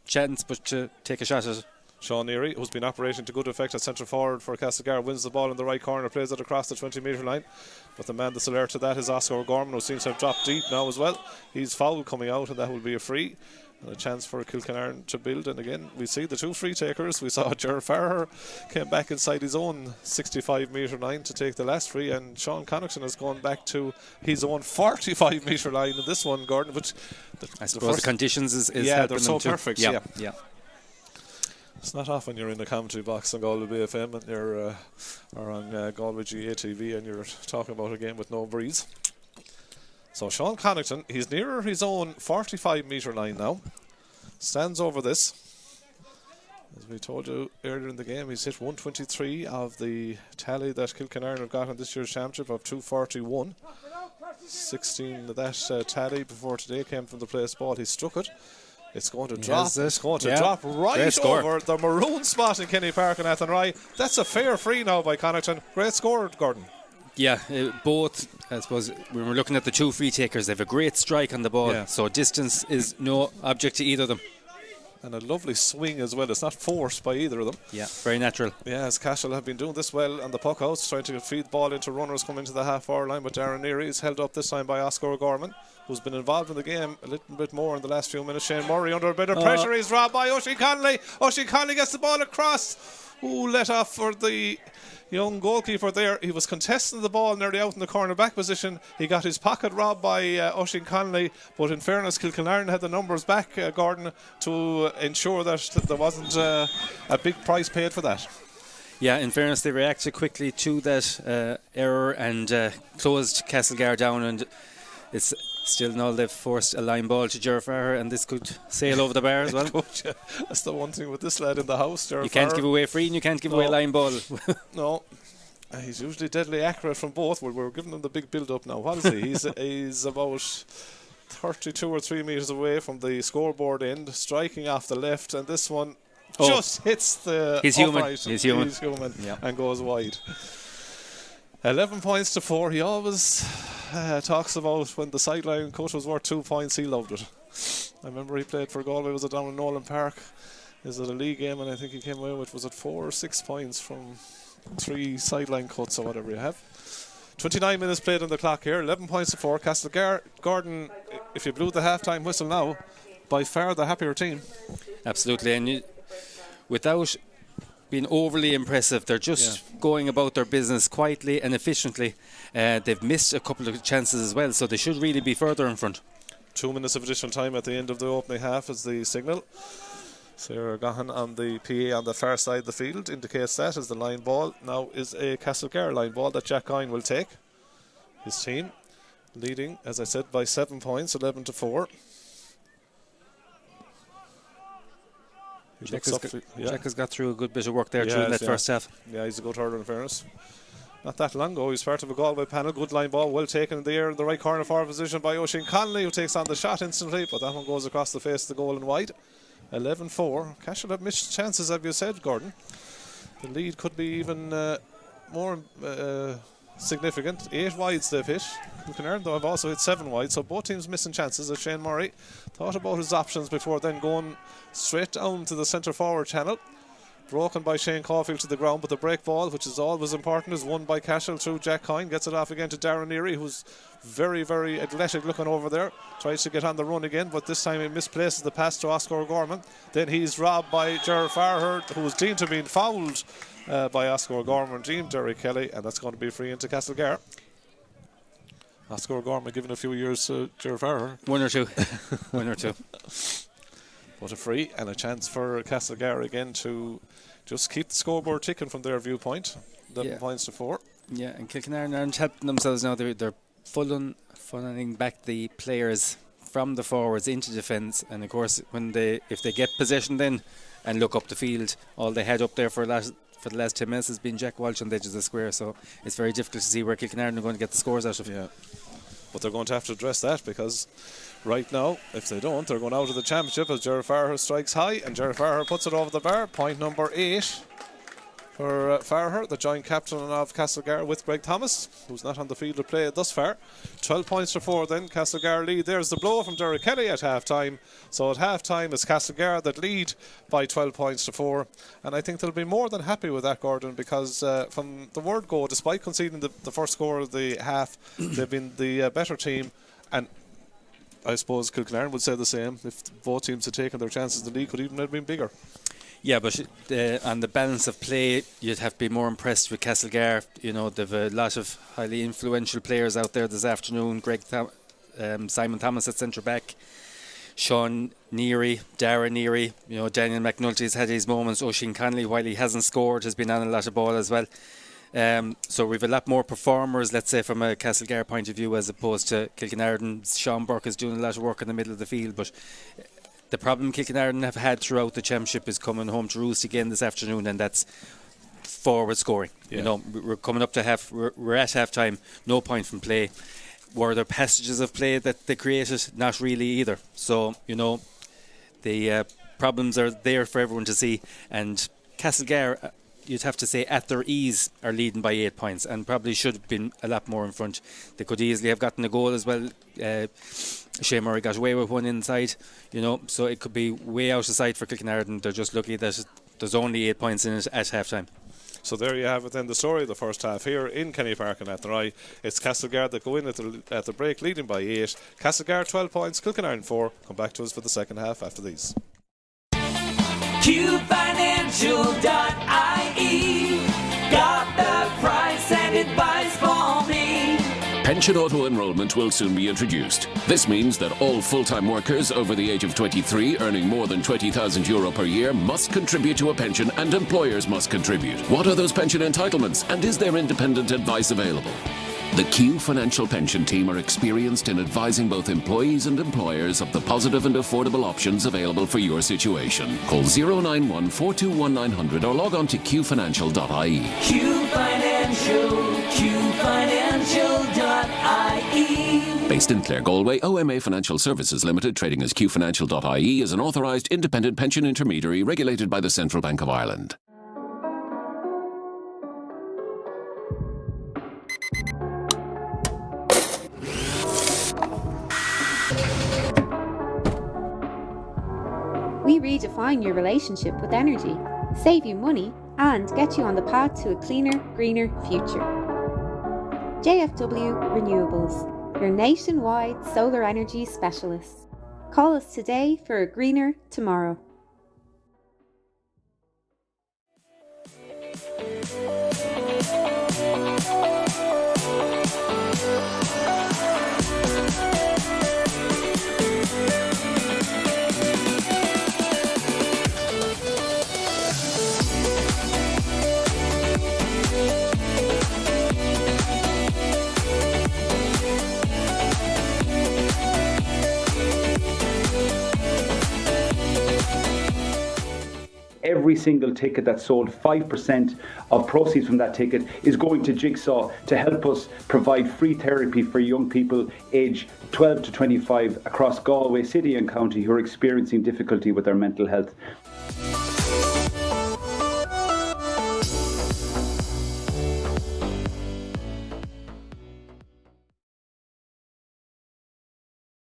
chance but to take a shot at it. Sean Neary, who's been operating to good effect at centre forward for Castlegar, wins the ball in the right corner, plays it across the 20 metre line. But the man that's alert to that is Oscar O'Gorman, who seems to have dropped deep now as well. He's fouled coming out, and that will be a free. And a chance for Kilconieron to build. And again, we see the 2 free takers. We saw Gerard Farher came back inside his own 65 metre line to take the last free, and Sean Connaughton has gone back to his own 45 metre line in this one, Gordon. Which I suppose the conditions is they're so perfect. Yeah. It's not often you're in the commentary box on Galway BFM and you're or on Galway GA TV and you're talking about a game with no breeze. So Sean Connaughton, he's nearer his own 45 metre line now. Stands over this. As we told you earlier in the game, he's hit 123 of the tally that Kilconieron have got in this year's championship of 241. 16 of that tally before today came from the place ball. He struck it. It's going to drop. It's going to drop right over the maroon spot in Kenny Park and Athenry. That's a fair free now by Connaughton. Great score, Gordon. Yeah, both, I suppose, when we're looking at the 2 free takers, they have a great strike on the ball, so distance is no object to either of them. And a lovely swing as well. It's not forced by either of them. Yeah, very natural. Yeah, as Cashel have been doing this well on the puck outs, trying to feed the ball into runners coming into the half-hour line, but Darren Neary is held up this time by Oscar O'Gorman, who's been involved in the game a little bit more in the last few minutes. Shane Murray under a bit of pressure. He's robbed by Oisin Connolly. Oisin Connolly gets the ball across. Let off for the young goalkeeper there. He was contesting the ball nearly out in the corner back position. He got his pocket robbed by Oisin Connolly, but in fairness, Kilconieron had the numbers back, Gordon, to ensure that there wasn't a big price paid for that. Yeah, in fairness, they reacted quickly to that error and closed Castlegar down, and it's still now they've forced a line ball to Gerard Farher, and this could sail over the bar as well. That's the one thing with this lad in the house, Gerard You can't Farher. give away free and you can't give away line ball. No. He's usually deadly accurate from both. We're giving him the big build-up now. What is he? He's about 32 or 3 metres away from the scoreboard end, striking off the left, and this one just hits the upright. He's human. And goes wide. 11 points to 4. He always talks about when the sideline coach was worth 2 points, he loved it. I remember he played for Galway, was it down in Nolan Park? Is it a league game? And I think he came away with, was it 4 or 6 points from 3 sideline cuts or whatever you have. 29 minutes played on the clock here, 11 points to 4. Castlegar, Gordon, if you blew the half-time whistle now, by far the happier team. Absolutely, and without being overly impressive, they're just going about their business quietly and efficiently. They've missed a couple of chances as well, so they should really be further in front. 2 minutes of additional time at the end of the opening half is the signal. Sarah Gahan on the PA on the far side of the field indicates that as the line ball now is a Castlegar line ball that Jack Coyne will take. His team leading, as I said, by 7 points, 11 to 4. Jack has got through a good bit of work there during that first half. Yeah, he's a good hurler in fairness. Not that long ago, he's part of a Galway panel. Good line ball, well taken in the air in the right corner forward position by Oisin Connolly, who takes on the shot instantly, but that one goes across the face of the goal and wide. 11-4. Cashel have missed chances, have you said, Gordon? The lead could be even more significant. 8 wides they've hit. Kilconieron, though, have also hit 7 wide, so both teams missing chances. As Shane Murray thought about his options before then going straight down to the centre forward channel. Broken by Shane Caulfield to the ground, but the break ball, which is always important, is won by Cashel through Jack Coyne. Gets it off again to Darren Neary, who's very, very athletic looking over there. Tries to get on the run again, but this time he misplaces the pass to Oscar O'Gorman. Then he's robbed by Gerard Farher, who was deemed to have been fouled by Oscar O'Gorman, deemed Derry Kelly, and that's going to be free into Castlegar. Oscar O'Gorman given a few years to Gerard Farher. One or two. One or two. But a free and a chance for Castlegar again to just keep the scoreboard ticking from their viewpoint. 11 points to 4. Yeah, and Kilconieron aren't helping themselves now. They're funneling back the players from the forwards into defence, and of course if they get possession then and look up the field, all they had up there for the last 10 minutes has been Jack Walsh on the edge of the square, so it's very difficult to see where Kilconieron are going to get the scores out of. Yeah, but they're going to have to address that, because right now, if they don't, they're going out of the championship as Gerard Farher strikes high, and Gerard Farher puts it over the bar. Point number 8 for Farher, the joint captain of Castlegar with Greg Thomas, who's not on the field of play thus far. 12 points to 4 then, Castlegar lead. There's the blow from Derry Kelly at half-time. So at half-time it's Castlegar that lead by 12 points to 4. And I think they'll be more than happy with that, Gordon, because from the word go, despite conceding the first score of the half, they've been the better team. And I suppose Kilconieron would say the same. If both teams had taken their chances, the league could even have been bigger. Yeah, but on the balance of play, you'd have to be more impressed with Castlegar. You know, they've a lot of highly influential players out there this afternoon. Simon Thomas at centre back, Sean Neary, Darren Neary. You know, Daniel McNulty's had his moments. Oisin Connolly, while he hasn't scored, has been on a lot of ball as well. So we've a lot more performers, let's say, from a Castlegar point of view, as opposed to Kilconieron. Sean Burke is doing a lot of work in the middle of the field, but the problem Kilconieron have had throughout the championship is coming home to roost again this afternoon, and that's forward scoring. Yeah. You know, we're coming up to we're at half time, no point from play. Were there passages of play that they created? Not really either. So, you know, the problems are there for everyone to see, and Castlegar, you'd have to say, at their ease, are leading by 8 points, and probably should have been a lot more in front. They could easily have gotten a goal as well. Shane Murray got away with one inside, you know, so it could be way out of sight for Kilconieron. They're just lucky that there's only 8 points in it at half time. So there you have it then, the story of the first half here in Kenny Park and Athenry. It's Castlegar that go in at the break leading by 8. Castlegar 12 points, Kilconieron 4. Come back to us for the second half after these. QFinancial.ie got the price and advice for me. Pension auto-enrolment will soon be introduced. This means that all full-time workers over the age of 23 earning more than €20,000 per year must contribute to a pension, and employers must contribute. What are those pension entitlements, and is there independent advice available? The Q Financial Pension Team are experienced in advising both employees and employers of the positive and affordable options available for your situation. Call 091 421 900 or log on to qfinancial.ie. Q Financial, qfinancial.ie. Based in Clare, Galway, OMA Financial Services Limited, trading as qfinancial.ie, is an authorised independent pension intermediary regulated by the Central Bank of Ireland. We redefine your relationship with energy, save you money, and get you on the path to a cleaner, greener future. JFW Renewables, your nationwide solar energy specialists. Call us today for a greener tomorrow. Every single ticket that's sold, 5% of proceeds from that ticket is going to Jigsaw to help us provide free therapy for young people aged 12 to 25 across Galway City and County who are experiencing difficulty with their mental health.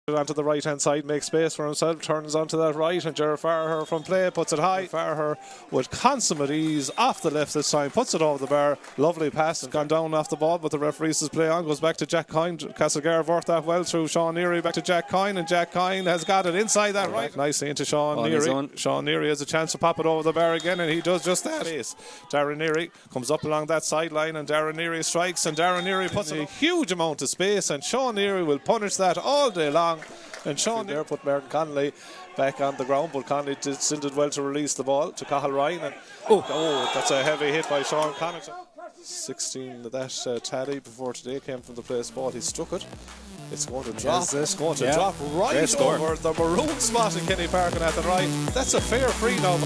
Onto the right hand side, makes space for himself, turns onto that right, and Gerard Farher from play puts it high. Farher with consummate ease off the left this time, puts it over the bar. Lovely pass, and gone down off the ball, but the referee says play on, goes back to Jack Coyne. Castlegar worked that well through Sean Neary, back to Jack Coyne, and Jack Coyne has got it inside that right. Nicely into Sean Neary. Sean Neary has a chance to pop it over the bar again, and he does just that. Darren Neary comes up along that sideline, and Darren Neary strikes, and Darren Neary puts a huge amount of space, and Sean Neary will punish that all day long. And Sean there put Merton Connolly back on the ground, but Connolly still did well to release the ball to Cathal Ryan. And that's a heavy hit by Sean Connaughton. 16 of that Taddy before today came from the place ball. He struck it. It's going to drop. It's going to drop right over the maroon spot in Kenny Park and at the right. That's a fair free now.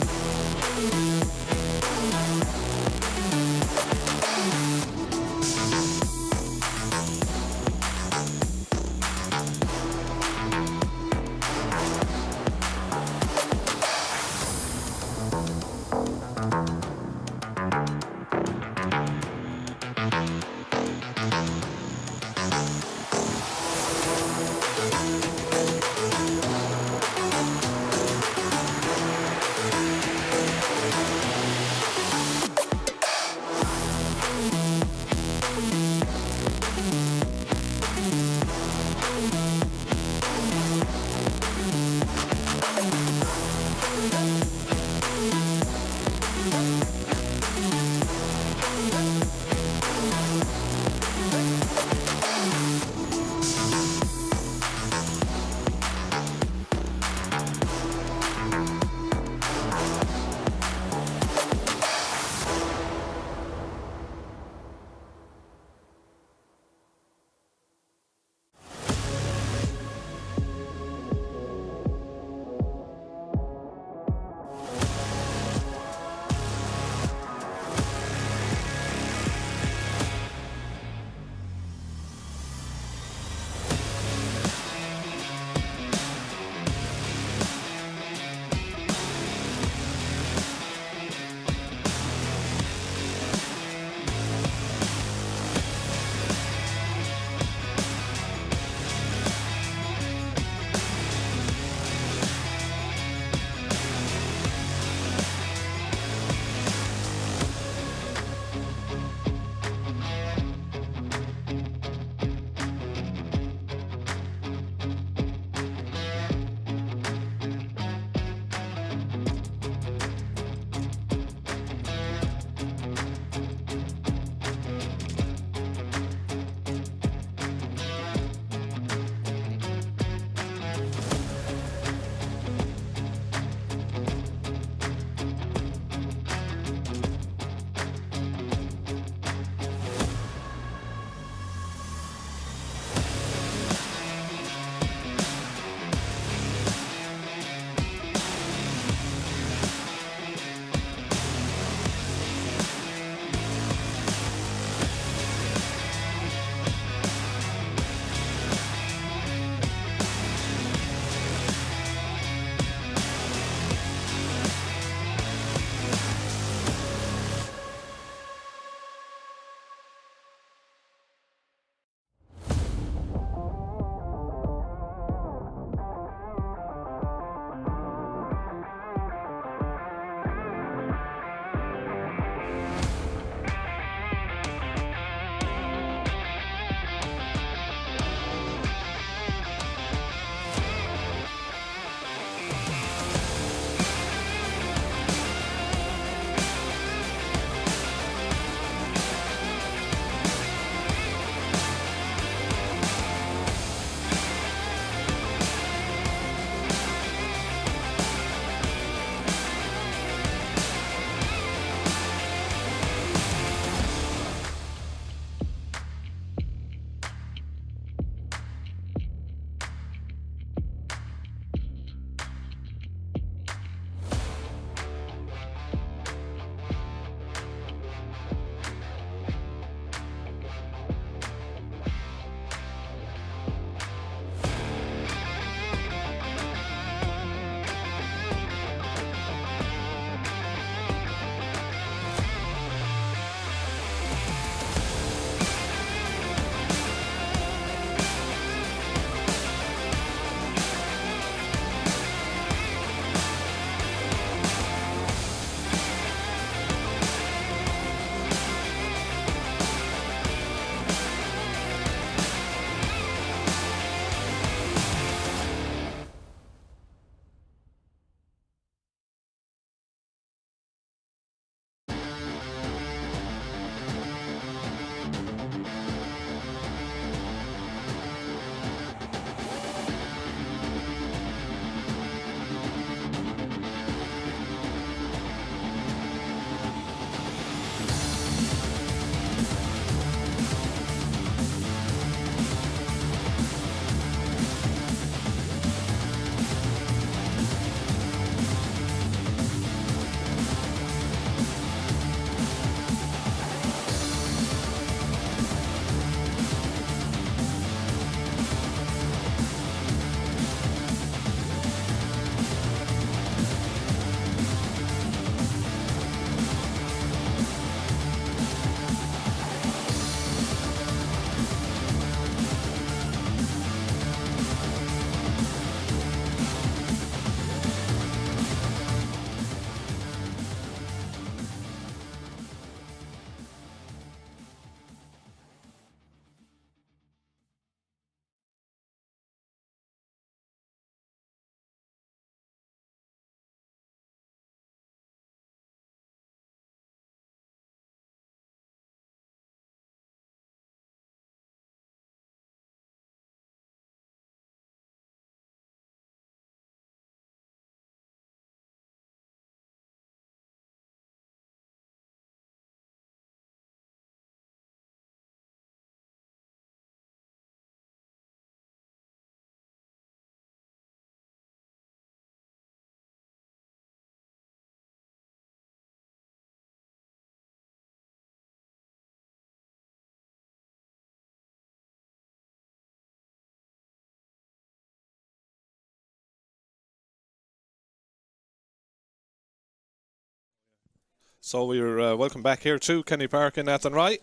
So we're welcome back here to Kenny Park in Athenry,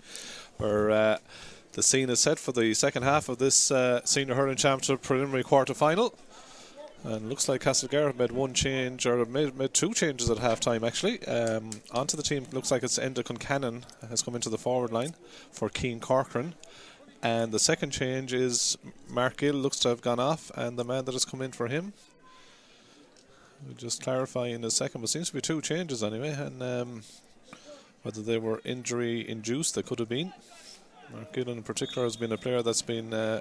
where the scene is set for the second half of this Senior Hurling Championship preliminary quarter-final. And looks like Castlegar have made one change, or made two changes at half-time actually. Onto the team, looks like it's Enda Concannon has come into the forward line for Cian Corcoran. And the second change is Mark Gill looks to have gone off, and the man that has come in for him, we'll just clarify in a second, but seems to be two changes anyway, and whether they were injury-induced, they could have been. Mark Gill in particular has been a player that's been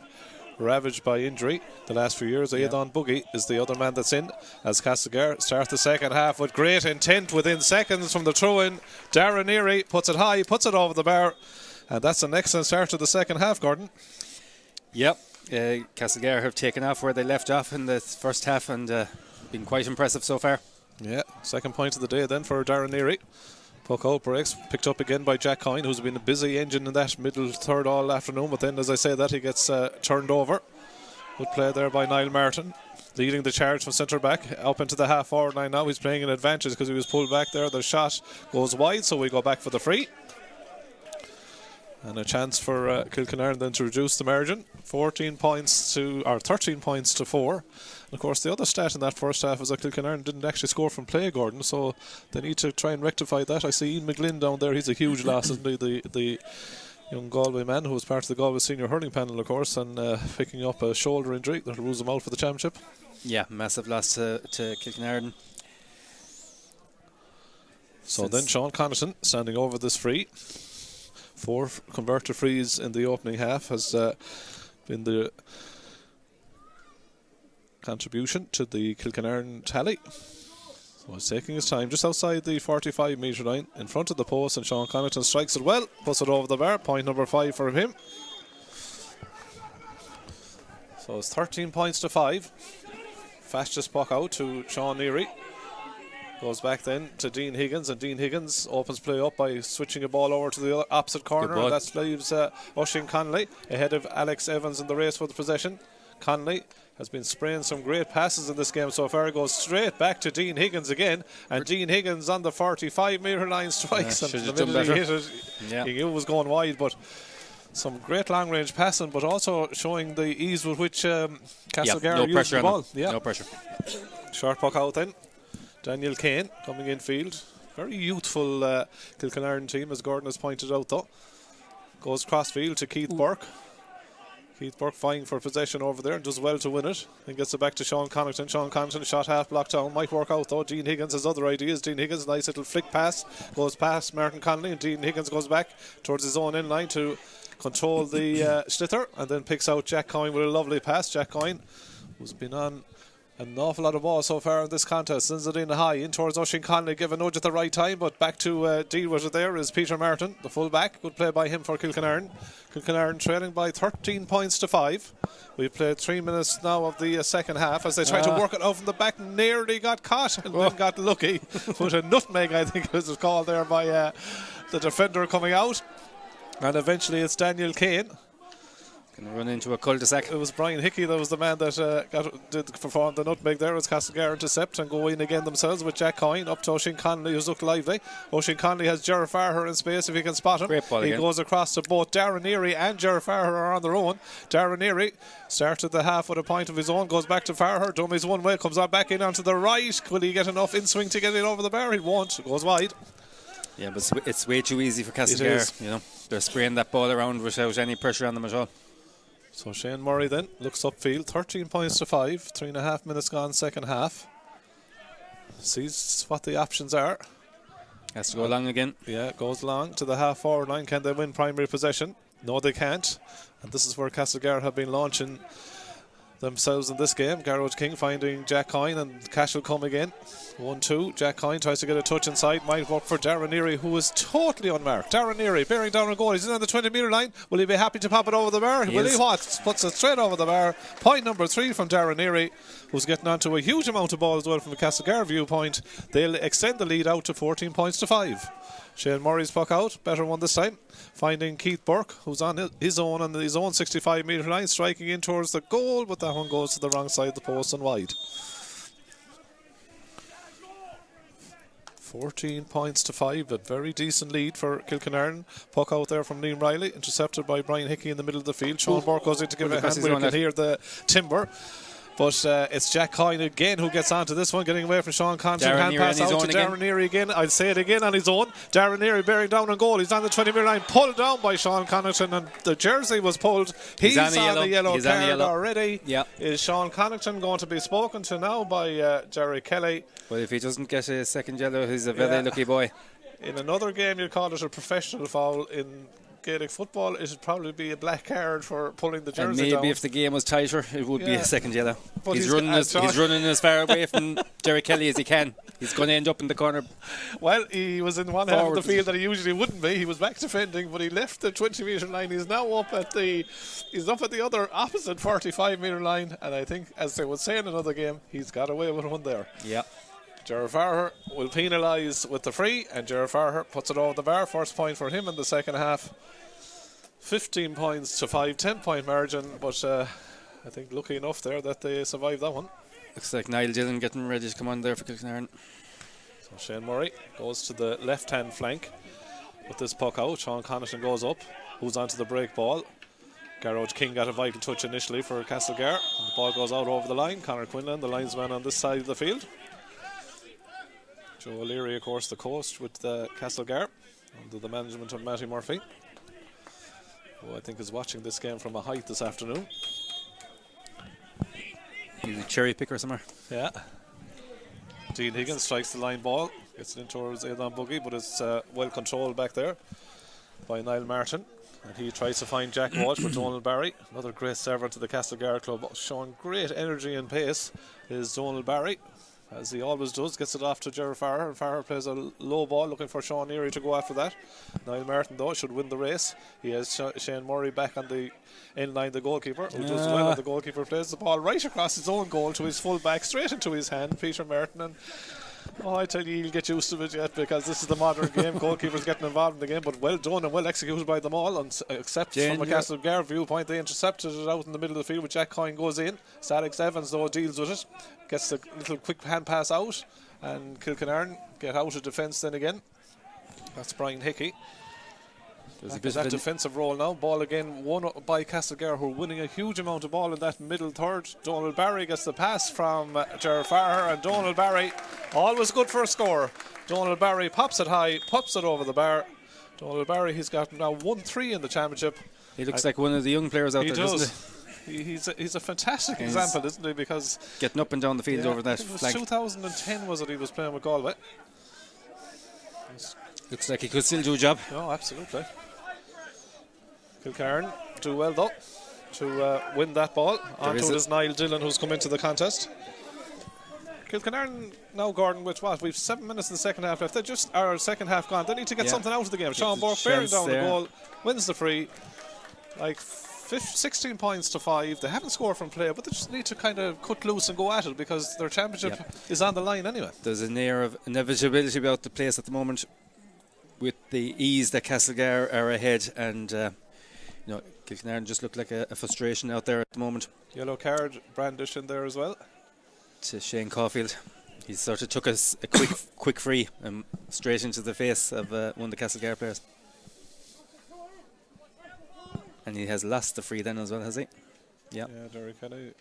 ravaged by injury the last few years. Aidan Buggy is the other man that's in, as Castlegar start the second half with great intent within seconds from the throw-in. Darren Neary puts it high, puts it over the bar, and that's an excellent start to the second half, Gordon. Yep, Castlegar have taken off where they left off in the first half and been quite impressive so far. Yeah, second point of the day then for Darren Neary. Puck out breaks, picked up again by Jack Coyne, who's been a busy engine in that middle third all afternoon, but then as I say that, he gets turned over. Good play there by Niall Martin, leading the charge from centre back up into the half forward line now. He's playing an advantage because he was pulled back there. The shot goes wide, so we go back for the free. And a chance for Kilconieron then to reduce the margin, 13 points to 4. And of course, the other stat in that first half is that Kilconieron didn't actually score from play, Gordon, so they need to try and rectify that. I see Ian McGlynn down there. He's a huge loss, isn't he? The young Galway man who was part of the Galway senior hurling panel, of course, and picking up a shoulder injury that rules him out for the championship. Yeah, massive loss to Kilconieron. So then Sean Connaughton standing over this free. 4 converted frees in the opening half has been the contribution to the Kilconieron tally. So he's taking his time just outside the 45 metre line in front of the post, and Sean Connaughton strikes it well, puts it over the bar. Point number 5 for him. So it's 13 points to 5. Fastest puck out to Sean Neary. Goes back then to Dean Higgins, and Dean Higgins opens play up by switching a ball over to the opposite corner, and that leaves Oisin Connolly ahead of Alex Evans in the race for the possession. Connolly has been spraying some great passes in this game so far. Goes straight back to Dean Higgins again, and Dean Higgins on the 45 metre line strikes, and the minute he hit it, he knew it was going wide, but some great long range passing, but also showing the ease with which Castlegar used the ball. No pressure. Short puck out then. Daniel Kane coming in field. Very youthful Kilconieron team, as Gordon has pointed out though. Goes cross field to Keith Burke. Keith Burke vying for possession over there and does well to win it. Then gets it back to Sean Connaughton. Sean Connaughton shot half blocked down. Might work out though. Dean Higgins has other ideas. Dean Higgins, nice little flick pass. Goes past Martin Connolly, and Dean Higgins goes back towards his own end line to control the slither, and then picks out Jack Coyne with a lovely pass. Jack Coyne, who's been on an awful lot of ball so far in this contest, sends it in high in towards Oisin Connolly, give a nudge at the right time, but back to deal with it there is Peter Martin, the full back. Good play by him for Kilconieron. Kilconieron trailing by 13 points to 5. We've played 3 minutes now of the second half as they try to work it out from the back. Nearly got caught and then got lucky with a nutmeg, I think it was called there by the defender coming out, and eventually it's Daniel Kane. Going to run into a cul-de-sac. It was Brian Hickey that was the man that did perform the nutmeg there as Castlegar intercept and go in again themselves with Jack Coyne up to Oisin Connolly, who's looked lively. Oisin Connolly has Gerard Farher in space if he can spot him. Great ball he again. Goes across to both Darren Neary and Gerard Farher are on their own. Darren Neary started the half with a point of his own, goes back to Farher, dummies one way, comes on back in onto the right. Will he get enough in swing to get it over the bar? He won't. It goes wide. Yeah, but it's way too easy for Castlegar. You know, they're spraying that ball around without any pressure on them at all. So Shane Murray then looks upfield, 13 points to 5, 3.5 minutes gone second half. Sees what the options are. Has to go long again. Yeah, goes long to the half forward line. Can they win primary possession? No, they can't. And this is where Castlegar have been launching themselves in this game. Garrod King finding Jack Coyne, and Cash will come again. 1-2. Jack Coyne tries to get a touch inside. Might work for Darren Neary, who is totally unmarked. Darren Neary bearing down a goal. He's in on the 20 metre line. Will he be happy to pop it over the bar? Will he what? Puts it straight over the bar. Point number 3 from Darren Neary, who's getting onto a huge amount of ball as well from a Castlegar viewpoint. They'll extend the lead out to 14 points to 5. Shane Murray's puck out, better one this time, finding Keith Burke, who's on his own 65 metre line, striking in towards the goal, but that one goes to the wrong side of the post and wide. 14 points to 5, but very decent lead for Kilconieron. Puck out there from Liam Riley, intercepted by Brian Hickey in the middle of the field. Sean Burke goes in to give a hand. We can hear the timber. But it's Jack Coyne again who gets onto this one, getting away from Sean Connaughton. Hand pass out to Darren Neary again. I'll say it again on his own. Darren Neary bearing down on goal. He's on the 20-metre line, pulled down by Sean Connaughton, and the jersey was pulled. He's on the yellow card already. Yep. Is Sean Connaughton going to be spoken to now by Jerry Kelly? Well, if he doesn't get a second yellow, he's a very lucky boy. In another game, you'd call it a professional foul. In Gaelic football, it would probably be a black card for pulling the jersey and down. Maybe if the game was tighter, it would be a second yellow. But he's running as far away from Jerry Kelly as he can. He's going to end up in the corner. Well, he was in one half of the field that he usually wouldn't be. He was back defending, but he left the 20-metre line. He's now up at the other opposite 45-metre line, and I think, as they would say in another game, he's got away with one there. Yeah. Gerard Farher will penalise with the free, and Gerard Farher puts it over the bar. First point for him in the second half. 15 points to 5, 10-point margin, but I think lucky enough there that they survived that one. Looks like Niall Dillon getting ready to come on there for Kilconieron. So Shane Murray goes to the left-hand flank with this puck out. Sean Connaughton goes up, who's onto the break ball. Garrod King got a vital touch initially for Castlegar. The ball goes out over the line. Conor Quinlan, the linesman on this side of the field. Joe O'Leary, of course, the coach with Castlegar, under the management of Matty Murphy, who I think is watching this game from a height this afternoon. He's a cherry picker somewhere. Yeah. Dean Higgins strikes the line ball, gets it in towards Aidan Buggy, but it's well controlled back there by Niall Martin. And he tries to find Jack Walsh with Donald Barry, another great servant to the Castlegar club, showing great energy and pace is Donald Barry, as he always does. Gets it off to Gerard Farher, and Farher plays a low ball looking for Sean Neary to go after that. Niall Martin though should win the race. He has Shane Murray back on the end line, the goalkeeper, who does well, and the goalkeeper plays the ball right across his own goal to his full back, straight into his hand, Peter Martin. And I tell you, you'll get used to it yet, because this is the modern game. Goalkeepers getting involved in the game, but well done and well executed by them all. And except from a Castlegar viewpoint, they intercepted it out in the middle of the field, with Jack Coyne goes in. Alex Evans though deals with it, gets a little quick hand pass out, and Kilconieron get out of defence then again. That's Brian Hickey. There's that defensive role now. Ball again won by Castlegar, who are winning a huge amount of ball in that middle third. Donald Barry gets the pass from Gerard Farher, and Donald Barry, always good for a score. Donald Barry pops it high, pops it over the bar. Donald Barry, he's got now 1-3 in the championship. He looks like one of the young players out there, doesn't he? He's a fantastic example, isn't he? Because getting up and down the field over that flank. 2010 was it he was playing with Galway. Looks like he could still do a job. Oh, absolutely. Kilcairn do well though to win that ball. Onto it is Niall Dillon, who's come into the contest. Kilconieron now, Gordon, with what? We've 7 minutes in the second half left. They just our second half gone. They need to get something out of the game. Sean Burke bearing down the goal, wins the free. Like 16 points to 5. They haven't scored from play, but they just need to kind of cut loose and go at it, because their championship is on the line anyway. There's an air of inevitability about the place at the moment, with the ease that Castlegar are ahead, and Kilconieron just looked like a frustration out there at the moment. Yellow card brandished in there as well to Shane Caulfield. He sort of took a quick free straight into the face of one of the Castlegar players. And he has lost the free then as well, has he? Yeah. Yeah, Derek Kelly.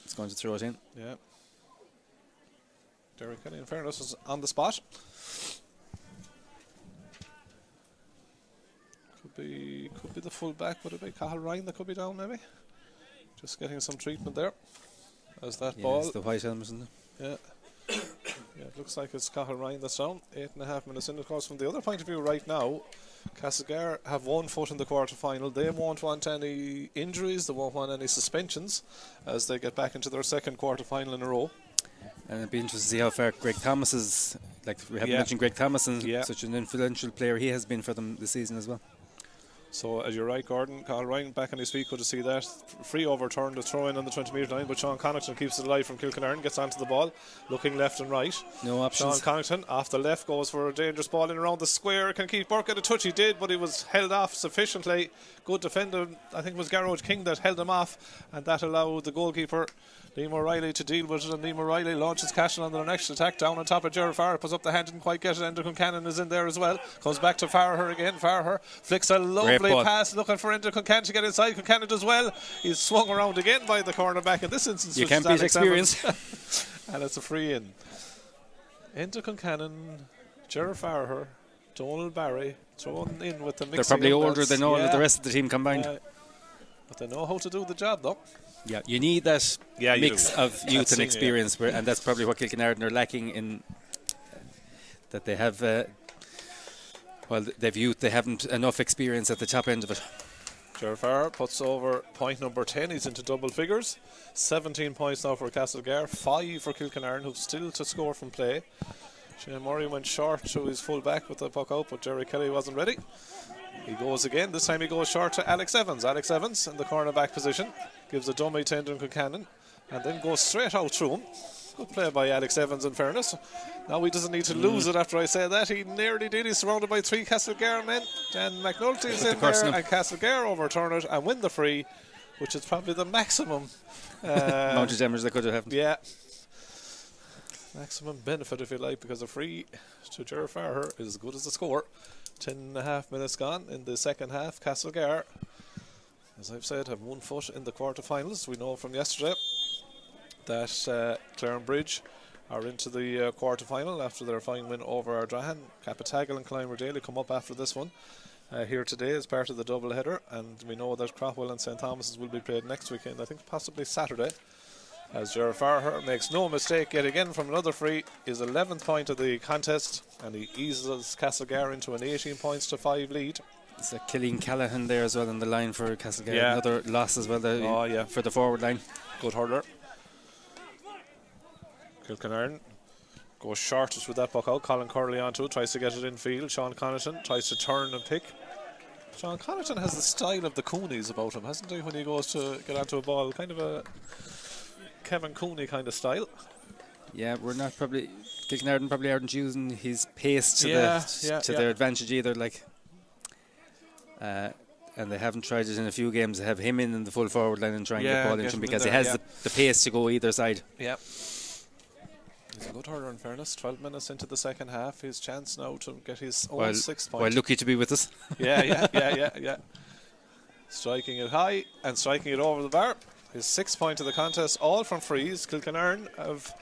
It's going to throw it in. Yeah. Derek Kelly, in fairness, is on the spot. Could be the full back, would it be Cathal Ryan that could be down maybe? Just getting some treatment there. As that ball. It's the white helmet, isn't it? Yeah. Yeah, it looks like it's Cathal Ryan that's down. 8.5 minutes in. Of course, from the other point of view right now, Castlegar have 1 foot in the quarter final. They won't want any injuries, they won't want any suspensions as they get back into their second quarter final in a row. And it'd be interesting to see how far Greg Thomas is. Like we haven't mentioned Greg Thomas, and such an influential player he has been for them this season as well. So, as you're right, Gordon, Carl Ryan back on his feet, could have seen that. Free overturned, the throw in on the 20-metre line, but Sean Connaughton keeps it alive from Kilconieron, gets onto the ball, looking left and right. No options. Sean Connaughton off the left goes for a dangerous ball in around the square. Can Keith Burke get a touch? He did, but he was held off sufficiently. Good defender, I think it was Garrod King that held him off, and that allowed the goalkeeper Liam O'Reilly to deal with it, and Liam O'Reilly launches Cashel on the next attack down on top of Gerard Farrer, puts up the hand, didn't quite get it. Enda Concannon is in there as well, comes back to Farrer again. Farrer flicks a lovely pass looking for Enda Concannon to get inside. Concannon does well, he's swung around again by the cornerback in this instance. You can't beat experience. And it's a free in. Enda Concannon, Gerard Farrer, Donald Barry thrown in with the mix. They're probably older than all of the rest of the team combined. But they know how to do the job though. Yeah, you need that mix of youth and experience, and that's probably what Kilconieron are lacking in. That they have, they've youth, they haven't enough experience at the top end of it. Gerard Farrer puts over point number 10, he's into double figures. 17 points now for Castlegar, 5 for Kilconieron, who've still to score from play. Shane Murray went short to his full back with the puck out, but Jerry Kelly wasn't ready. He goes again, this time he goes short to Alex Evans. Alex Evans in the cornerback position, gives a dummy to Enda Concannon, and then goes straight out through him. Good play by Alex Evans, in fairness. Now he doesn't need to lose it after I say that. He nearly did. He's surrounded by 3 Castlegar men. Dan McNulty's in there, and Castlegar overturn it and win the free, which is probably the maximum amount of damage they could have happened. Yeah. Maximum benefit, if you like, because a free to Gerard Farrer is as good as the score. 10.5 minutes gone in the second half. Castlegar, as I've said, have 1 foot in the quarterfinals. We know from yesterday that Clarenbridge are into the quarterfinal after their fine win over Ardrahan. Capitagal and Clymerdale come up after this one here today as part of the double header, and we know that Crofwell and St Thomas's will be played next weekend, I think possibly Saturday, as Gerard Farrer makes no mistake yet again from another free, his 11th point of the contest, and he eases Castlegar into an 18 points to 5 lead. It's Killeen Callahan there as well on the line for Castlegar. Another loss as well for the forward line. Good hurler. Kilconieron goes shortest with that puck out. Colin Curley onto it, tries to get it in field. Sean Connaughton tries to turn and pick. Sean Connaughton has the style of the Coonies about him, hasn't he, when he goes to get onto a ball? Kind of a Kevin Cooney kind of style. Yeah, we're not probably Kilconieron probably aren't using his pace to their advantage either. And they haven't tried it in a few games. They have him in the full forward line and try and get ball into him because he has the pace to go either side. Yeah. He's a good hurler, in fairness. 12 minutes into the second half, his chance now to get his own 6th point. Well, lucky to be with us. Yeah. Striking it high and striking it over the bar. His 6th point of the contest, all from frees. Kilconieron have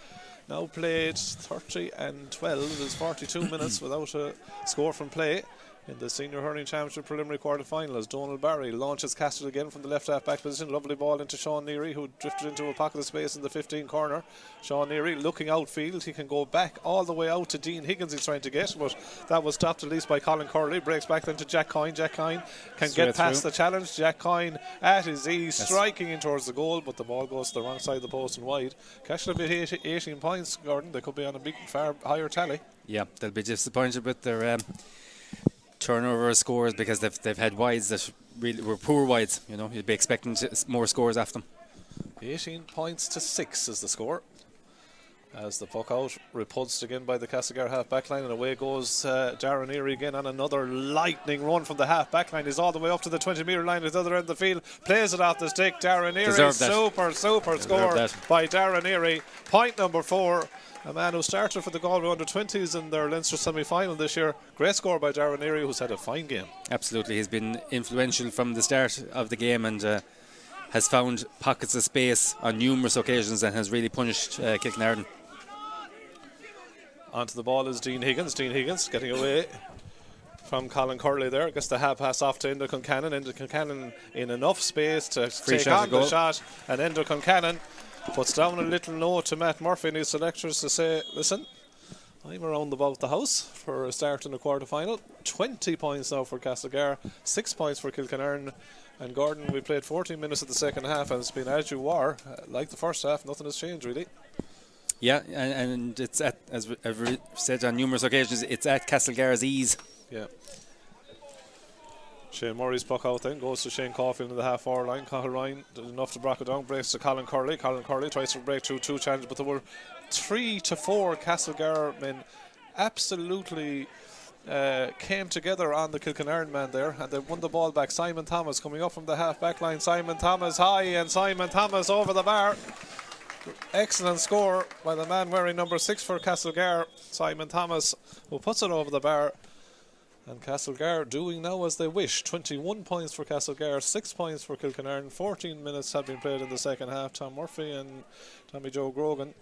now played 30 and 12. There's 42 minutes without a score from play in the Senior Hurling Championship preliminary quarter-final as Donald Barry launches Castle again from the left half-back position. Lovely ball into Sean Neary, who drifted into a pocket of space in the 15 corner. Sean Neary looking outfield. He can go back all the way out to Dean Higgins he's trying to get, but that was stopped at least by Colin Curley. Breaks back then to Jack Coyne. Jack Coyne can get past the challenge. Jack Coyne at his ease, striking in towards the goal, but the ball goes to the wrong side of the post and wide. Cashel will be 18 points, Gordon. They could be on a big, far higher tally. Yeah, they'll be disappointed with their turnover scores because they've had wides that really were poor wides. You know, you'd be expecting more scores after them. 18 points to 6 is the score. As the puck out, repulsed again by the Castlegar half back line, and away goes Darren Erie again on another lightning run from the half back line. He's all the way up to the 20-metre line at the other end of the field, plays it off the stick. Darren Erie, super score by Darren Erie. Point number 4. A man who started for the Galway under-20s in their Leinster semi-final this year. Great score by Darren Erie, who's had a fine game. Absolutely, he's been influential from the start of the game and has found pockets of space on numerous occasions and has really punished Kilconieron. Onto the ball is Dean Higgins. Dean Higgins getting away from Colin Curley there. Gets the half pass off to Enda Concannon. Enda Concannon in enough space to take on the shot, and Enda Concannon puts down a little note to Matt Murphy and his selectors to say, listen, I'm around about the house for a start in the quarter-final. 20 points now for Castlegar, 6 points for Kilconieron. And Gordon, we played 14 minutes of the second half, and it's been as you were. Like the first half, nothing has changed really. Yeah, and it's at, as I've said on numerous occasions, it's at Castlegar's ease. Yeah. Shane Murray's puck out then, goes to Shane Caulfield in the half-hour line. Cathal Ryan did enough to break it down, breaks to Colin Curley. Colin Curley tries to break through 2 challenges, but there were 3 to 4 Castlegar men absolutely came together on the Kilconieron man there, and they won the ball back. Simon Thomas coming up from the half-back line. Simon Thomas high, and Simon Thomas over the bar. Excellent score by the man wearing number 6 for Castlegar, Simon Thomas, who puts it over the bar. And Castlegar doing now as they wish. 21 points for Castlegar, 6 points for Kilconieron. 14 minutes have been played in the second half. Tom Murphy and Tommy Joe Grogan,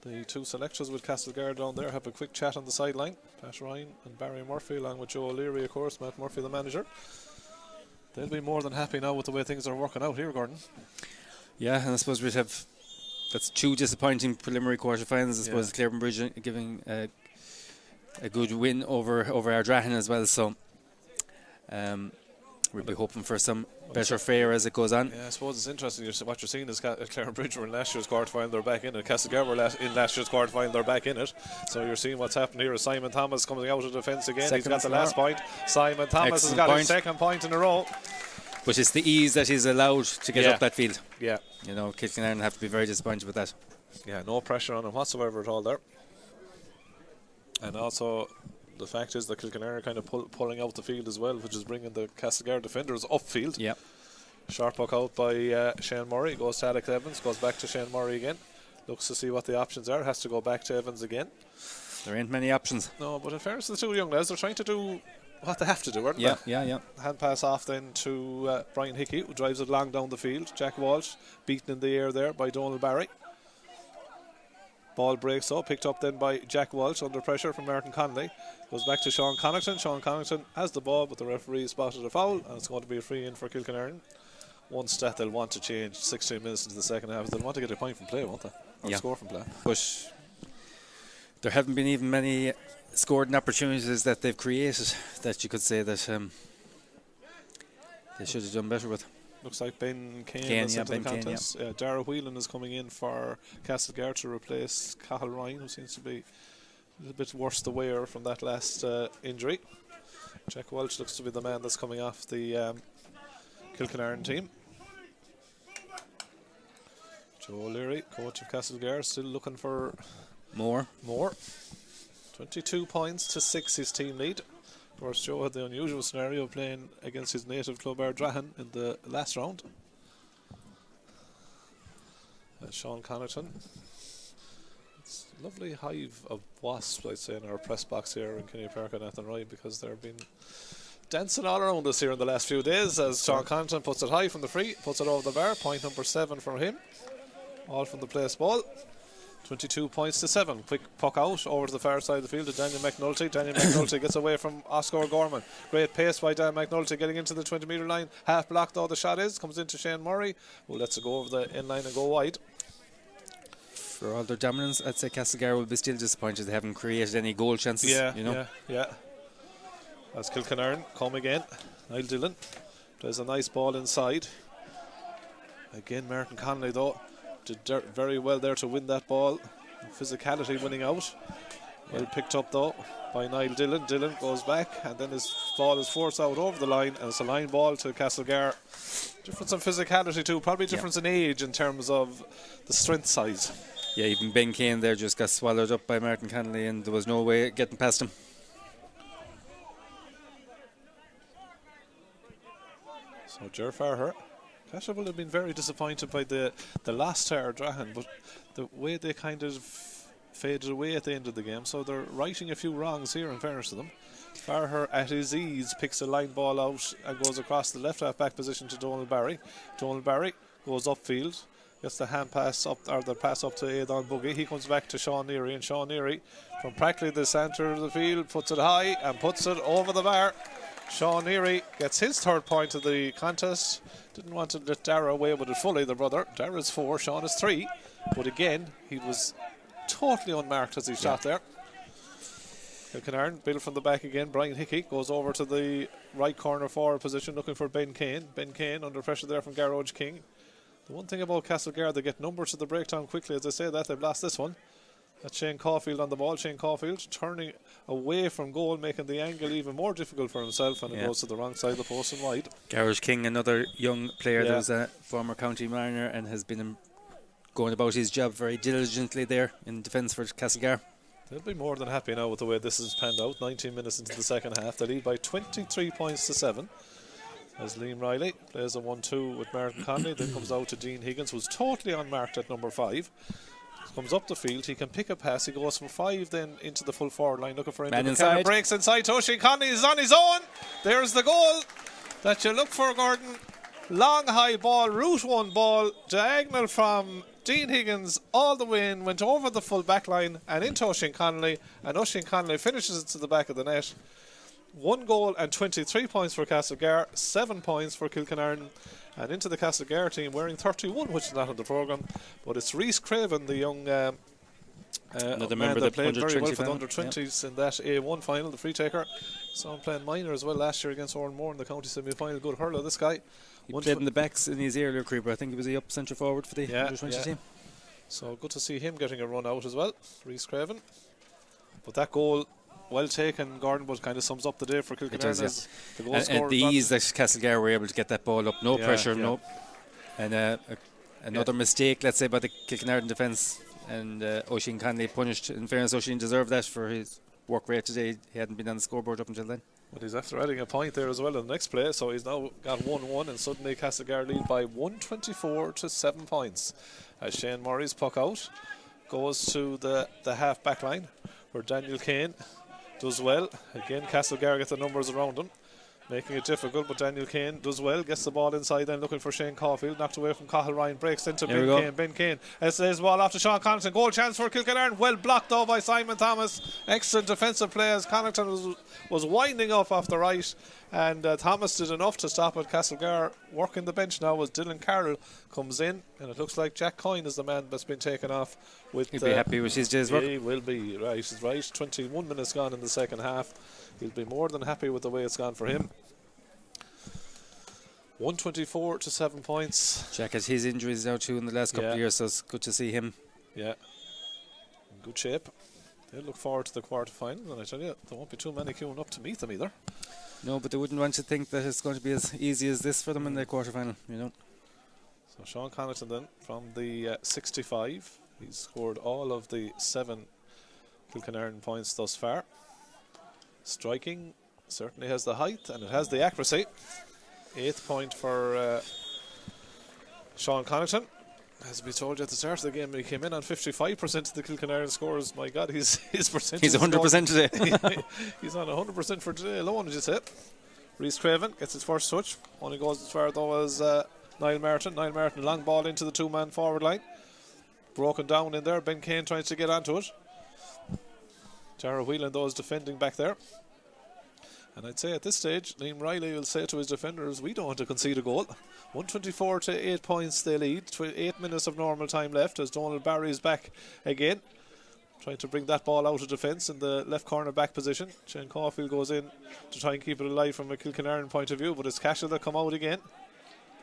the 2 selectors with Castlegar down there, have a quick chat on the sideline. Pat Ryan and Barry Murphy, along with Joe O'Leary, of course, Matt Murphy, the manager. They'll be more than happy now with the way things are working out here, Gordon. Yeah, and I suppose we'd have, that's 2 disappointing preliminary quarterfinals. I suppose Clareburn Bridge giving a good win over Ardrahan as well, so we'll be hoping for some better fare as it goes on. Yeah, I suppose it's interesting. What you're seeing is Clareburn Bridge were in last year's quarterfinal, they're back in it. Castlegar were in last year's quarterfinal, they're back in it. So you're seeing what's happening here. Simon Thomas coming out of defence again. He's got the last point. Simon Thomas has got his second point in a row. But it's the ease that he's allowed to get up that field. Yeah. You know, Kilconieron have to be very disappointed with that. Yeah, no pressure on him whatsoever at all there. And also, the fact is that Kilconieron are kind of pulling out the field as well, which is bringing the Castlegar defenders upfield. Yeah. Sharp puck out by Shane Murray. Goes to Alex Evans. Goes back to Shane Murray again. Looks to see what the options are. Has to go back to Evans again. There ain't many options. No, but in fairness to the 2 young lads, they're trying to do what they have to do, aren't they? Yeah. Hand pass off then to Brian Hickey, who drives it long down the field. Jack Walsh beaten in the air there by Donald Barry. Ball breaks up, picked up then by Jack Walsh under pressure from Martin Connolly. Goes back to Sean Connaughton. Sean Connaughton has the ball, but the referee spotted a foul, and it's going to be a free in for Kilconieron. One stat they'll want to change 16 minutes into the second half. They'll want to get a point from play, won't they? Or score from play. But there haven't been even many scored opportunities that they've created that you could say that they should have done better with. Looks like Ben Kane is into the contest. Kane, Dara Whelan is coming in for Castlegar to replace Cathal Ryan, who seems to be a little bit worse the wear from that last injury. Jack Welch looks to be the man that's coming off the Kilconieron team. Joe O'Leary, coach of Castlegar, still looking for more. 22 points to 6 his team lead. Of course, Joe had the unusual scenario of playing against his native club Ardrahan in the last round. Sean Connaughton. It's a lovely hive of wasps, I'd say, in our press box here in Kenny Park and Athenry, because they've been dancing all around us here in the last few days as Sean Connaughton puts it high from the free, puts it over the bar. Point number 7 for him. All from the place ball. 22 points to 7. Quick puck out over to the far side of the field to Daniel McNulty. Daniel McNulty gets away from Oscar Gorman. Great pace by Dan McNulty getting into the 20 metre line. Half blocked though the shot is. Comes into Shane Murray, who lets it go over the end line and go wide. For all their dominance, I'd say Castlegar will be still disappointed they haven't created any goal chances. Yeah. As Kilconieron come again. Niall Dillon. There's a nice ball inside. Again, Martin Connolly though did very well there to win that ball. Physicality winning out. Well picked up though by Niall Dillon. Dillon goes back, and then his ball is forced out over the line, and it's a line ball to Castlegar. Difference in physicality too, probably difference in age in terms of the strength size. Yeah, even Ben Kane there just got swallowed up by Martin Connolly, and there was no way getting past him. So Ger Farher, Cashel will have been very disappointed by the last to Ardrahan, but the way they kind of faded away at the end of the game, so they're righting a few wrongs here in fairness to them. Farher at his ease picks a line ball out and goes across the left half back position to Donald Barry. Donald Barry goes upfield, gets the hand pass up, or the pass up to Aidan Buggy. He comes back to Sean Neary, and Sean Neary from practically the centre of the field puts it high and puts it over the bar. Sean Neary gets his 3rd point of the contest. Didn't want to let Dara away with it fully, the brother. Dara's 4, Sean is 3. But again, he was totally unmarked as he shot there. Kilconieron, build from the back again. Brian Hickey goes over to the right corner forward position looking for Ben Kane. Ben Kane under pressure there from Garage King. The one thing about Castlegar, they get numbers to the breakdown quickly. As I say that, they've lost this one. That's Shane Caulfield on the ball. Shane Caulfield turning away from goal, making the angle even more difficult for himself, and it goes to the wrong side of the post and wide. Garage King, another young player that was a former county mariner and has been going about his job very diligently there in defence for Castlegar. They'll be more than happy now with the way this has panned out. 19 minutes into the second half, they lead by 23 points to 7. As Liam Riley plays a 1-2 with Martin Conley, then comes out to Dean Higgins, who's totally unmarked at number 5. Comes up the field, he can pick a pass, he goes from 5 then into the full forward line looking for Indra. Breaks inside to Oisin Conley, is on his own. There's the goal that you look for, Gordon. Long high ball, route 1 ball, diagonal from Dean Higgins all the way in, went over the full back line and into Oisin Conley, and Oisin Conley finishes it to the back of the net. 1 goal and 23 points for Castlegar, 7 points for Kilconieron. And into the Castlegar team wearing 31, which is not on the programme, but it's Rhys Craven, the young another man member that played under very well 20 for the final. under-20s in that A1 final, the free taker. Saw him playing minor as well last year against Oranmore in the county semi-final. Good hurler, this guy. He played in the backs in his earlier career, but I think he was the up centre forward for the under-20 team. So good to see him getting a run out as well, Rhys Craven. But that goal, well taken, Gordon, but kind of sums up the day for Kilconieron as the goal scorer. And the ease that Castlegar were able to get that ball up, no pressure, no. And another mistake, let's say, by the Kilconieron defence, and Oisin Conley punished. In fairness, Oisin deserved that for his work rate today. He hadn't been on the scoreboard up until then. But he's after adding a point there as well in the next play, so he's now got 1-1, and suddenly Castlegar lead by 124 to 7 points. As Shane Murray's puck out goes to the half back line, where Daniel Kane does well. Again, Castlegar get the numbers around him, making it difficult, but Daniel Kane does well, gets the ball inside then looking for Shane Caulfield, knocked away from Cathal Ryan, breaks into Ben Kane, and says the ball off to Sean Connaughton. Goal chance for Kilconieron, well blocked though by Simon Thomas. Excellent defensive play as Connaughton was winding up off the right, and Thomas did enough to stop it. Castlegar working the bench now as Dylan Carroll comes in, and it looks like Jack Coyne is the man that's been taken off. He'll be happy with his day's work. He will be, right, he's right. 21 minutes gone in the second half. He'll be more than happy with the way it's gone for him. 124 to 7 points. Jack has his injuries now too in the last couple of years, so it's good to see him. Yeah, in good shape. They look forward to the quarter-final, and I tell you, there won't be too many queuing up to meet them either. No, but they wouldn't want to think that it's going to be as easy as this for them in the quarter-final, you know. So Sean Connaughton then from the 65. He's scored all of the 7 Kilconieron points thus far. Striking certainly has the height and it has the accuracy. 8th point for Sean Connaughton. As we told you at the start of the game, he came in on 55% of the Kilconieron scores. My God, his percentage. He's 100% today. He's on 100% for today alone, as you say. Rhys Craven gets his first touch. Only goes as far though as Niall Martin. Niall Martin, long ball into the 2-man forward line. Broken down in there. Ben Kane trying to get onto it. Tara Whelan though is defending back there. And I'd say at this stage, Liam Riley will say to his defenders, we don't want to concede a goal. 124 to 8 points they lead. 8 minutes of normal time left as Donald Barry is back again. Trying to bring that ball out of defence in the left corner back position. Shane Caulfield goes in to try and keep it alive from a Kilconieron point of view, but it's Cashel that come out again.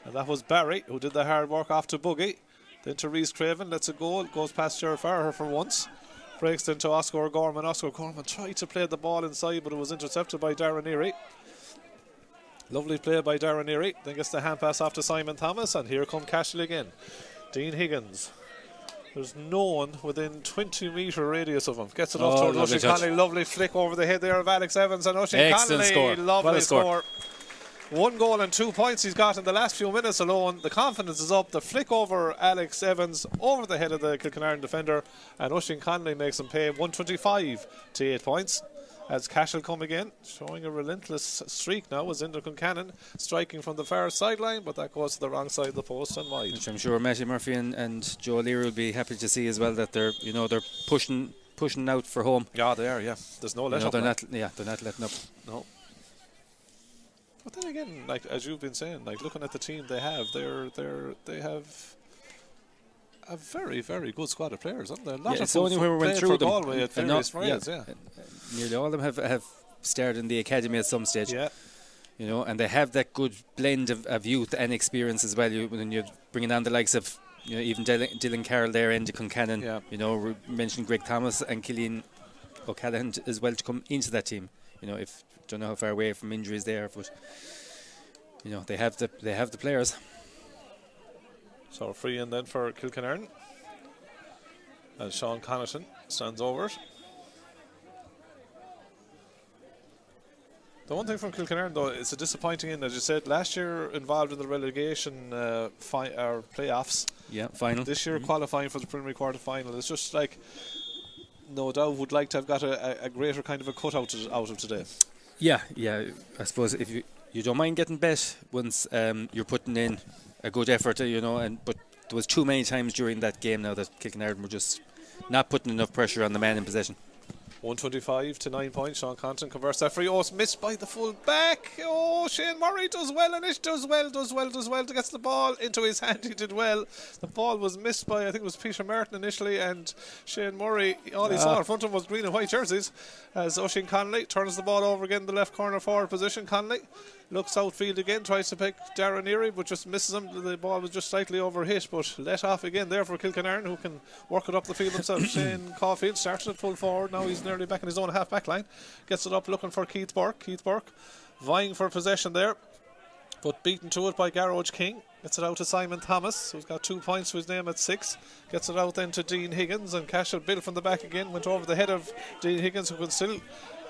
And that was Barry who did the hard work off to Buggy. Then to Rhys Craven, lets it go, goes past Sheriff Farrer for once. Breaks into Oscar Gorman. Oscar Gorman tried to play the ball inside, but it was intercepted by Darren Erie. Lovely play by Darren Erie. Then gets the hand pass off to Simon Thomas, and here come Cashel again. Dean Higgins. There's no one within 20-metre radius of him. Gets it off to Oisin Conley. Lovely flick over the head there of Alex Evans, and Oisin Conley. Lovely score. 1 goal and 2 points he's got in the last few minutes alone. The confidence is up. The flick over Alex Evans over the head of the Kilconieron defender, and Oisin Conley makes him pay 125 to 8 points. As Cashel come again, showing a relentless streak now, as Indra Concannon striking from the far sideline, but that goes to the wrong side of the post and wide. Which I'm sure Matty Murphy and Joe Leary will be happy to see as well, that they're pushing out for home. Yeah, they are. Yeah, there's no let up. They're not letting up. No. But then again, like as you've been saying, like looking at the team they have, they have a very, very good squad of players, aren't there? A lot of it's only when we went through them. Galway at various rates, nearly all of them have started in the academy at some stage. Yeah. You know, and they have that good blend of youth and experience as well. When you're bringing on the likes of You know, even Dylan Carroll there, Andy Concannon. Yeah. You know, we mentioned Greg Thomas and Killian O'Callaghan as well to come into that team. You know, if don't know how far away from injuries they are, but you know they have the players. So free in then for Kilconieron. And Sean Connaughton stands over it. The one thing from Kilconieron, though, it's a disappointing in, as you said, last year involved in the relegation playoffs. Yeah, final. This year qualifying for the preliminary quarter final. It's just like, no doubt would like to have got a greater kind of a cut out of today. Yeah. I suppose if you don't mind getting bet once you're putting in a good effort, you know, but there was too many times during that game now that Kilconieron were just not putting enough pressure on the man in possession. 125 to 9 points. Sean Compton converts that free. Oh, it's missed by the full back. Oh, Shane Murray does well, and it does well to get the ball into his hand. He did well. The ball was missed by, I think it was Peter Martin initially, and Shane Murray, all he saw in front of him was green and white jerseys, as Oisin Connolly turns the ball over again in the left corner forward position. Connolly looks outfield again, tries to pick Darren Neary, but just misses him. The ball was just slightly overhit, but let off again there for Kilconieron, who can work it up the field himself. Shane Caulfield started it full forward. Now he's nearly back in his own half-back line. Gets it up looking for Keith Burke. Keith Burke vying for possession there, but beaten to it by Garroge King. Gets it out to Simon Thomas, who's got 2 points to his name at 6. Gets it out then to Dean Higgins, and Cashel Bill from the back again. Went over the head of Dean Higgins, who can still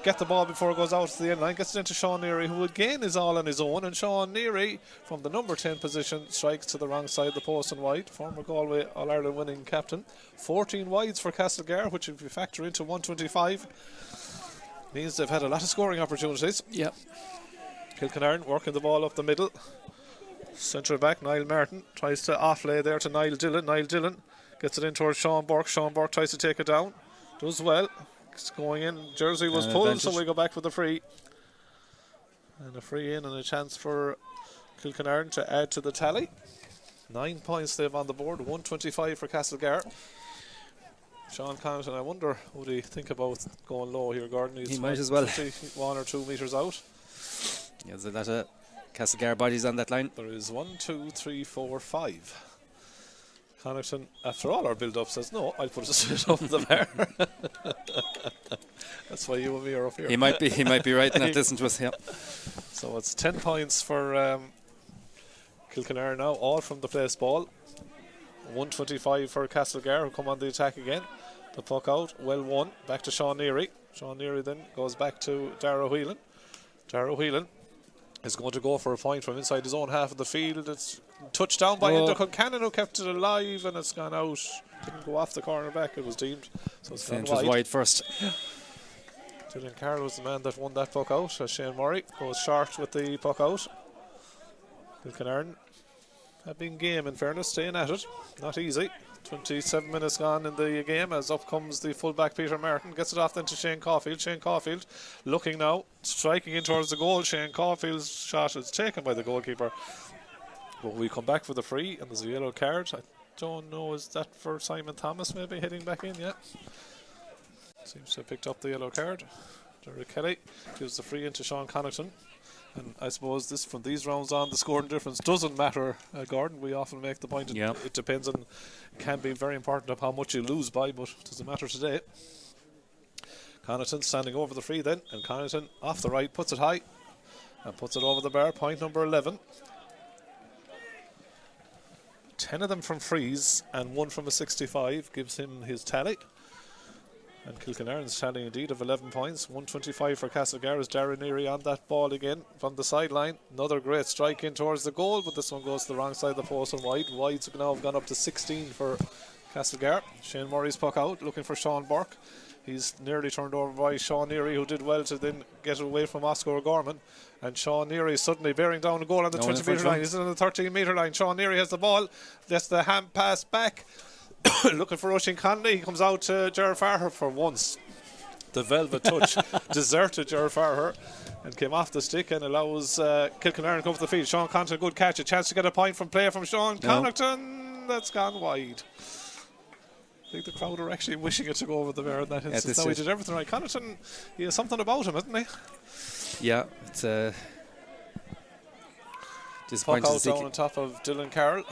get the ball before it goes out to the end line. Gets it into Sean Neary, who again is all on his own, and Sean Neary from the number 10 position strikes to the wrong side of the post and wide. Former Galway All-Ireland winning captain. 14 wides for Castlegar, which if you factor into 125 means they've had a lot of scoring opportunities. Yeah. Kilconieron working the ball up the middle. Central back Niall Martin tries to offlay there to Niall Dillon. Niall Dillon gets it in towards Sean Burke. Sean Burke tries to take it down, does well. It's going in. Jersey was pulled, advantage. so we go back with a free. And a free in and a chance for Kilconieron to add to the tally. 9 points they have on the board. 125 for Castlegar. Sean Connaughton, I wonder would he think about going low here, Gordon? He might as well. 1 or 2 metres out. Yeah, there's a lot of Castlegar bodies on that line. There is 1, 2, 3, 4, 5. Connaughton, after all our build-up, says, no, I'll put it straight over the bar. That's why you and me are up here. He might be right and not listen to us. Yeah. So it's 10 points for Kilconieron now, all from the place ball. 125 for Castlegar, who come on the attack again. The puck out, well won. Back to Sean Neary. Sean Neary then goes back to Darragh Whelan. Darragh Whelan is going to go for a point from inside his own half of the field. It's touched down by Enda Concannon, who kept it alive, and it's gone out. Didn't go off the corner back, it was deemed. So it's gone was wide first. Dylan Carroll was the man that won that puck out, as Shane Murray goes short with the puck out. Kilconieron have been game, in fairness, staying at it. Not easy. 27 minutes gone in the game, as up comes the fullback Peter Martin. Gets it off then to Shane Caulfield. Shane Caulfield looking now, striking in towards the goal. Shane Caulfield's shot is taken by the goalkeeper. But we come back for the free, and there's a yellow card. I don't know, is that for Simon Thomas maybe heading back in? Yeah. Seems to have picked up the yellow card. Derek Kelly gives the free into Sean Connaughton. And I suppose this, from these rounds on, the scoring difference doesn't matter, Gordon. We often make the point it depends on, can be very important of how much you lose by, but it doesn't matter today. Connaughton standing over the free then, and Connaughton off the right puts it high and puts it over the bar. Point number 11. 10 of them from frees and 1 from a 65 gives him his tally. And Kilconieron's tally indeed of 11 points. 125 for Castlegar as Darren Neary on that ball again from the sideline. Another great strike in towards the goal, but this one goes to the wrong side of the post and wide. Wides now have gone up to 16 for Castlegar. Shane Murray's puck out, looking for Sean Burke. He's nearly turned over by Sean Neary, who did well to then get away from Oscar O'Gorman. And Sean Neary suddenly bearing down a goal on the 20 metre line. He's on the 13 metre line. Sean Neary has the ball. That's the hand pass back. Looking for Oisin Connolly. He comes out to Gerard Farher for once. The velvet touch deserted Gerard Farher and came off the stick and allows Kilconieron to come up the field. Sean Connaughton, good catch. A chance to get a point from play from Sean Connaughton. That's gone wide. I think the crowd are actually wishing it to go over the bar in that instance. Now he did everything right. Connaughton, he has something about him, isn't he? Yeah, it's disappointing puck to out see. Down on top of Dylan Carroll.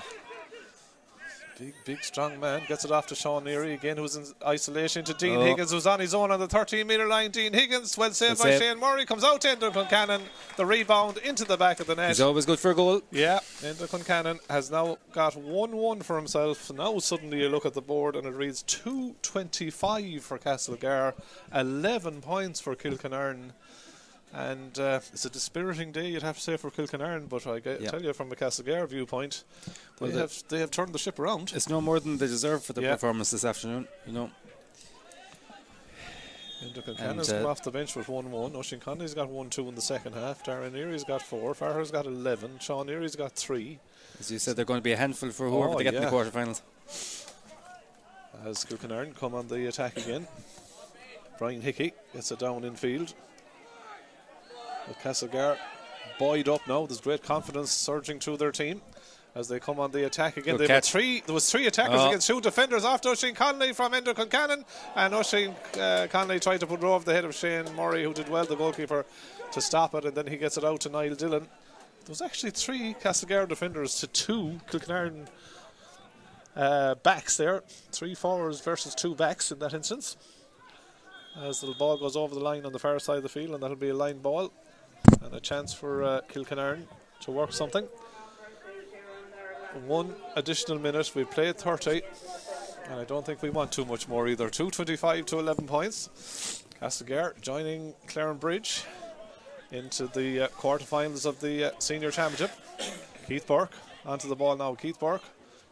Big strong man gets it off to Sean Neary again, who's in isolation to Dean Higgins, who's on his own on the 13-metre line. Dean Higgins, well saved by Shane Murray, comes out to Enda Concannon, the rebound into the back of the net. He's always good for a goal. Yeah, Enda Concannon has now got 1-1 for himself. Now suddenly you look at the board and it reads 225 for Castlegar, 11 points for Kilconieron. And it's a dispiriting day, you'd have to say, for Kilconieron, but I tell you, from a Castlegar viewpoint, they have turned the ship around. It's no more than they deserve for the performance this afternoon, you know. Kilconnion's come off the bench with 1-1. Oisin Conley's got 1-2 in the second half. Darren Neary's got 4. Farrer's got 11. Sean Neary's got 3. As you said, they're going to be a handful for whoever they get in the quarterfinals. As Kilconieron come on the attack again. Brian Hickey gets it down in field. With Castlegar buoyed up now, there's great confidence surging through their team as they come on the attack again. There was 3 attackers against 2 defenders after Oisin Conley from Enda Concannon, and Oisin Conley tried to put it over the head of Shane Murray, who did well, the goalkeeper, to stop it, and then he gets it out to Niall Dillon. There was actually 3 Castlegar defenders to 2 Kilconieron backs there. 3 forwards versus 2 backs in that instance. As the ball goes over the line on the far side of the field, and that'll be a line ball. And a chance for Kilconieron to work something. 1 additional minute. We've played 30, and I don't think we want too much more either. 225 to 11 points. Castlegar joining Clarenbridge into the quarterfinals of the senior championship. Keith Burke onto the ball now. Keith Burke.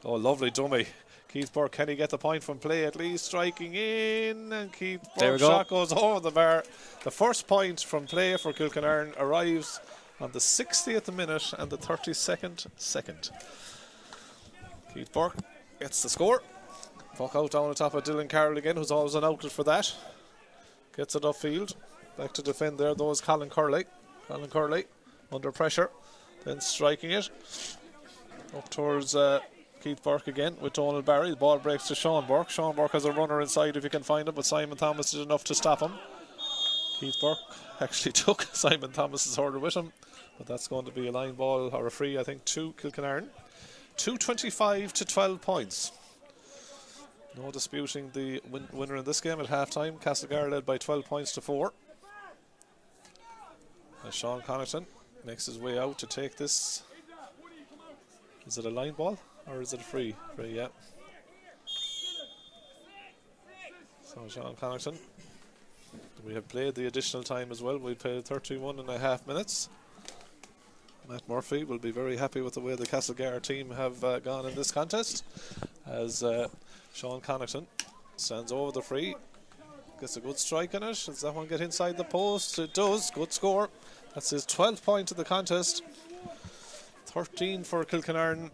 Oh, lovely dummy. Keith Burke, can he get the point from play at least? Striking in, and Keith Burke's shot goes over the bar. The first point from play for Kilconieron arrives on the 60th minute and the 32nd second. Keith Burke gets the score. Puck out down the top of Dylan Carroll again, who's always an outlet for that. Gets it upfield. Back to defend there, though, is Colin Curley. Colin Curley under pressure, then striking it up towards Keith Burke again with Donald Barry. The ball breaks to Sean Burke. Sean Burke has a runner inside if he can find it, but Simon Thomas did enough to stop him. Keith Burke actually took Simon Thomas's order with him, but that's going to be a line ball or a free, I think, to Kilconieron. 225 to 12 points. No disputing the winner in this game at half time. Castlegar led by 12 points to 4. As Sean Connaughton makes his way out to take this. Is it a line ball or is it a free? Free, yeah. So Sean Connaughton. We have played the additional time as well. We played 31.5 minutes. Matt Murphy will be very happy with the way the Castlegar team have gone in this contest, as Sean Connaughton stands over the free, gets a good strike on it. Does that one get inside the post? It does. Good score. That's his 12th point of the contest. 13 for Kilconieron,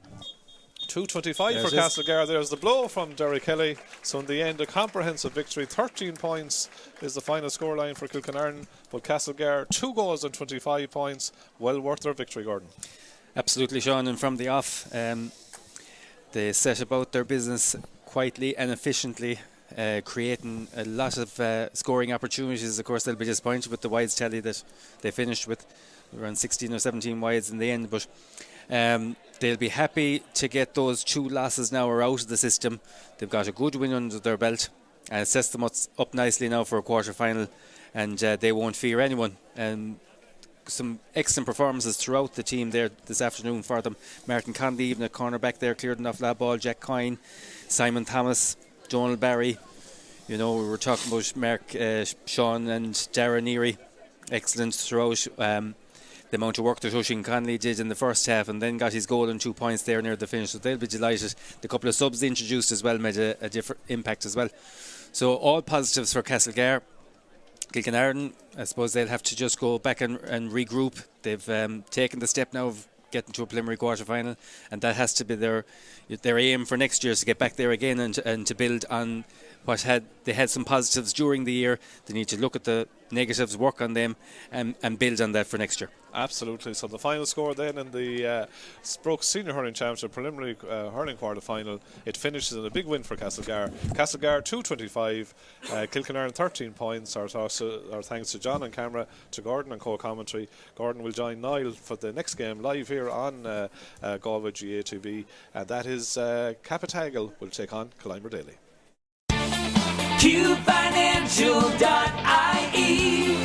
225 for Castlegar. There's the blow from Derry Kelly. So in the end, a comprehensive victory. 13 points is the final scoreline for Kilconieron, but Castlegar 2 goals and 25 points. Well worth their victory, Gordon. Absolutely, Sean. And from the off, they set about their business quietly and efficiently, creating a lot of scoring opportunities. Of course, they'll be disappointed with the wides tally that they finished with, around 16 or 17 wides in the end, but they'll be happy to get those 2 losses now are out of the system. They've got a good win under their belt, and it sets them up nicely now for a quarter final, and they won't fear anyone. Some excellent performances throughout the team there this afternoon for them. Martin Conley, even at cornerback there, cleared enough that ball. Jack Coyne, Simon Thomas, Donald Barry. You know, we were talking about Mark, Sean and Darren Neary. Excellent throughout. The amount of work that Oisin Conley did in the first half, and then got his goal and 2 points there near the finish, so they'll be delighted. The couple of subs they introduced as well made a different impact as well. So all positives for Castlegar. Kilconieron, I suppose they'll have to just go back and regroup. They've taken the step now of getting to a preliminary quarter final, and that has to be their aim for next year, is to get back there again and to build on what they had some positives during the year. They need to look at the negatives, work on them, and build on that for next year. Absolutely. So the final score then in the Sproke Senior Hurling Championship preliminary hurling quarter final, it finishes in a big win for Castlegar. Castlegar 225, Kilconieron 13 points. Our thanks to John on camera, to Gordon on co-commentary. Gordon will join Niall for the next game live here on Galway GATV, and that is Capitagal will take on Kilconieron Daily. QFinancial.ie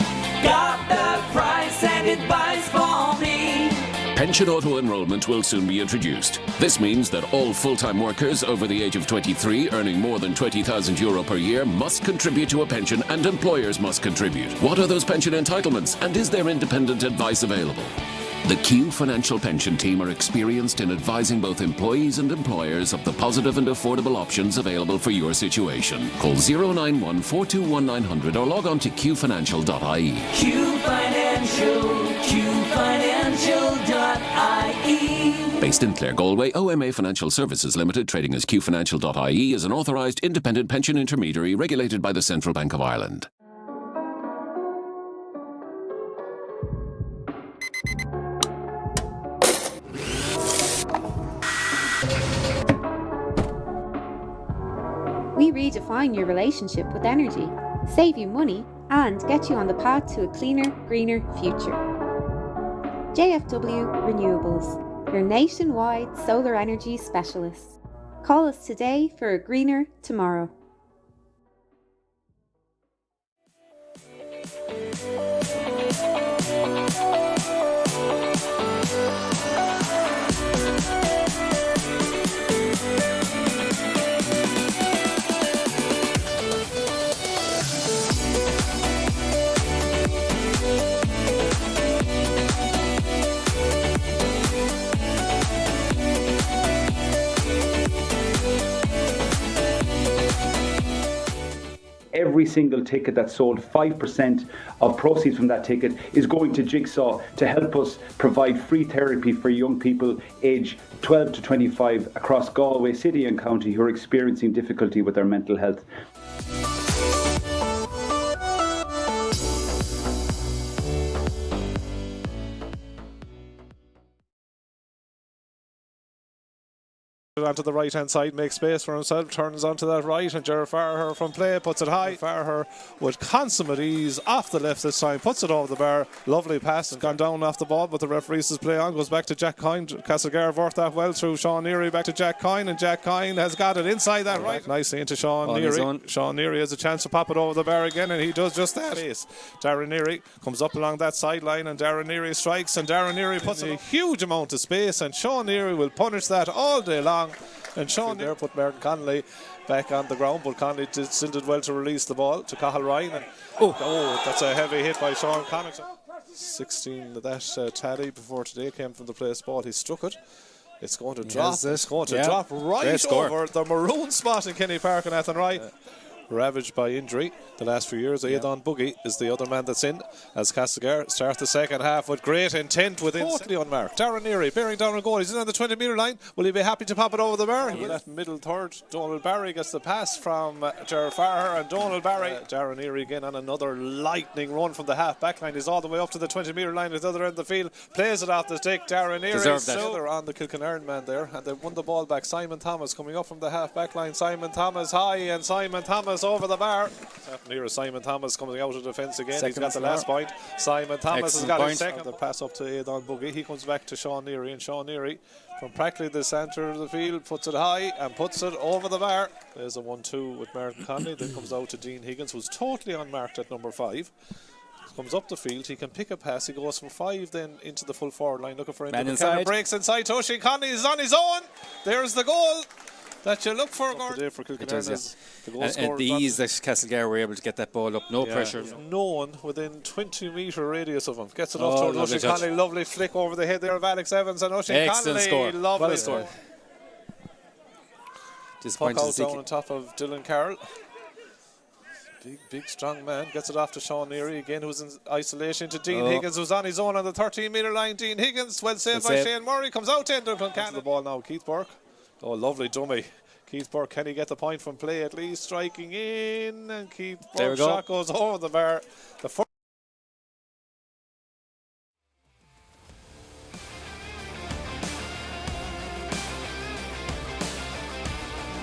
got the price and advice for me. Pension auto-enrollment will soon be introduced. This means that all full-time workers over the age of 23 earning more than €20,000 per year must contribute to a pension, and employers must contribute. What are those pension entitlements, and is there independent advice available? The Q Financial Pension Team are experienced in advising both employees and employers of the positive and affordable options available for your situation. Call 091 421 900 or log on to qfinancial.ie. Q Financial, QFinancial.ie. Based in Clare, Galway, OMA Financial Services Limited, trading as qfinancial.ie, is an authorised independent pension intermediary regulated by the Central Bank of Ireland. We redefine your relationship with energy, save you money, and get you on the path to a cleaner, greener future. JFW Renewables, your nationwide solar energy specialists. Call us today for a greener tomorrow. Every single ticket that's sold, 5% of proceeds from that ticket is going to Jigsaw to help us provide free therapy for young people aged 12 to 25 across Galway City and County who are experiencing difficulty with their mental health. Onto the right hand side, makes space for himself, turns onto that right, and Gerard Farher from play puts it high. Farher with consummate ease off the left this time, puts it over the bar. Lovely pass, gone down off the ball, but the referee says play on, goes back to Jack Coyne. Castlegar worked that well through Sean Neary, back to Jack Coyne, and Jack Coyne has got it inside that right. Nicely into Sean Neary. Sean Neary has a chance to pop it over the bar again, and he does just that. Darren Neary comes up along that sideline, and Darren Neary strikes, and Darren Neary puts a huge amount of space, and Sean Neary will punish that all day long. And Sean there put Merton Connolly back on the ground, but Connolly still did well to release the ball to Cathal Ryan. And that's a heavy hit by Sean Connaughton. 16 of that tally before today came from the place ball. He struck it. It's going to drop. It's going to drop right over the maroon spot in Kenny Park and Athenry. Ravaged by injury the last few years. Aidan Buggy is the other man that's in as Castlegar start the second half with great intent within. Totally unmarked. Darren Neary bearing down on goal. He's in on the 20-metre line. Will he be happy to pop it over the bar? That middle third, Donald Barry gets the pass from Gerard Farher, and Donald Barry. Darren Neary again on another lightning run from the half back line. He's all the way up to the 20-metre line at the other end of the field. Plays it off the stick. Darren Neary. So they're on the Kilconieron man there, and they won the ball back. Simon Thomas coming up from the half back line. Simon Thomas high, and Simon Thomas over the bar. Near Simon Thomas coming out of defence again. He's got the last point. Simon Thomas has got his second. The pass up to Aidan Buggy. He comes back to Sean Neary, and Sean Neary from practically the centre of the field puts it high and puts it over the bar. There's a 1-2 with Martin Conley. Then comes out to Dean Higgins, who's totally unmarked at number 5. Comes up the field, he can pick a pass. He goes from 5 then into the full forward line looking for him. Breaks inside to Oisin Conley. Is on his own. There's the goal that you look for, Gordon. For Kilconieron, and the ease that Castlegar were able to get that ball up, no pressure. No one within 20-metre radius of him. Gets it off to Oisin Conley. Lovely flick over the head there of Alex Evans, and Oisin Conley. Lovely score. Puck out down on top of Dylan Carroll. Big strong man. Gets it off to Sean Neary again, who's in isolation to Dean Higgins, who's on his own on the 13-metre line. Dean Higgins, well saved by Shane Murray. Comes out to the ball now. Keith Burke. Oh, lovely dummy. Keith Burke, can he get the point from play at least? Striking in, and Keith Burke's shot goes over the bar. The first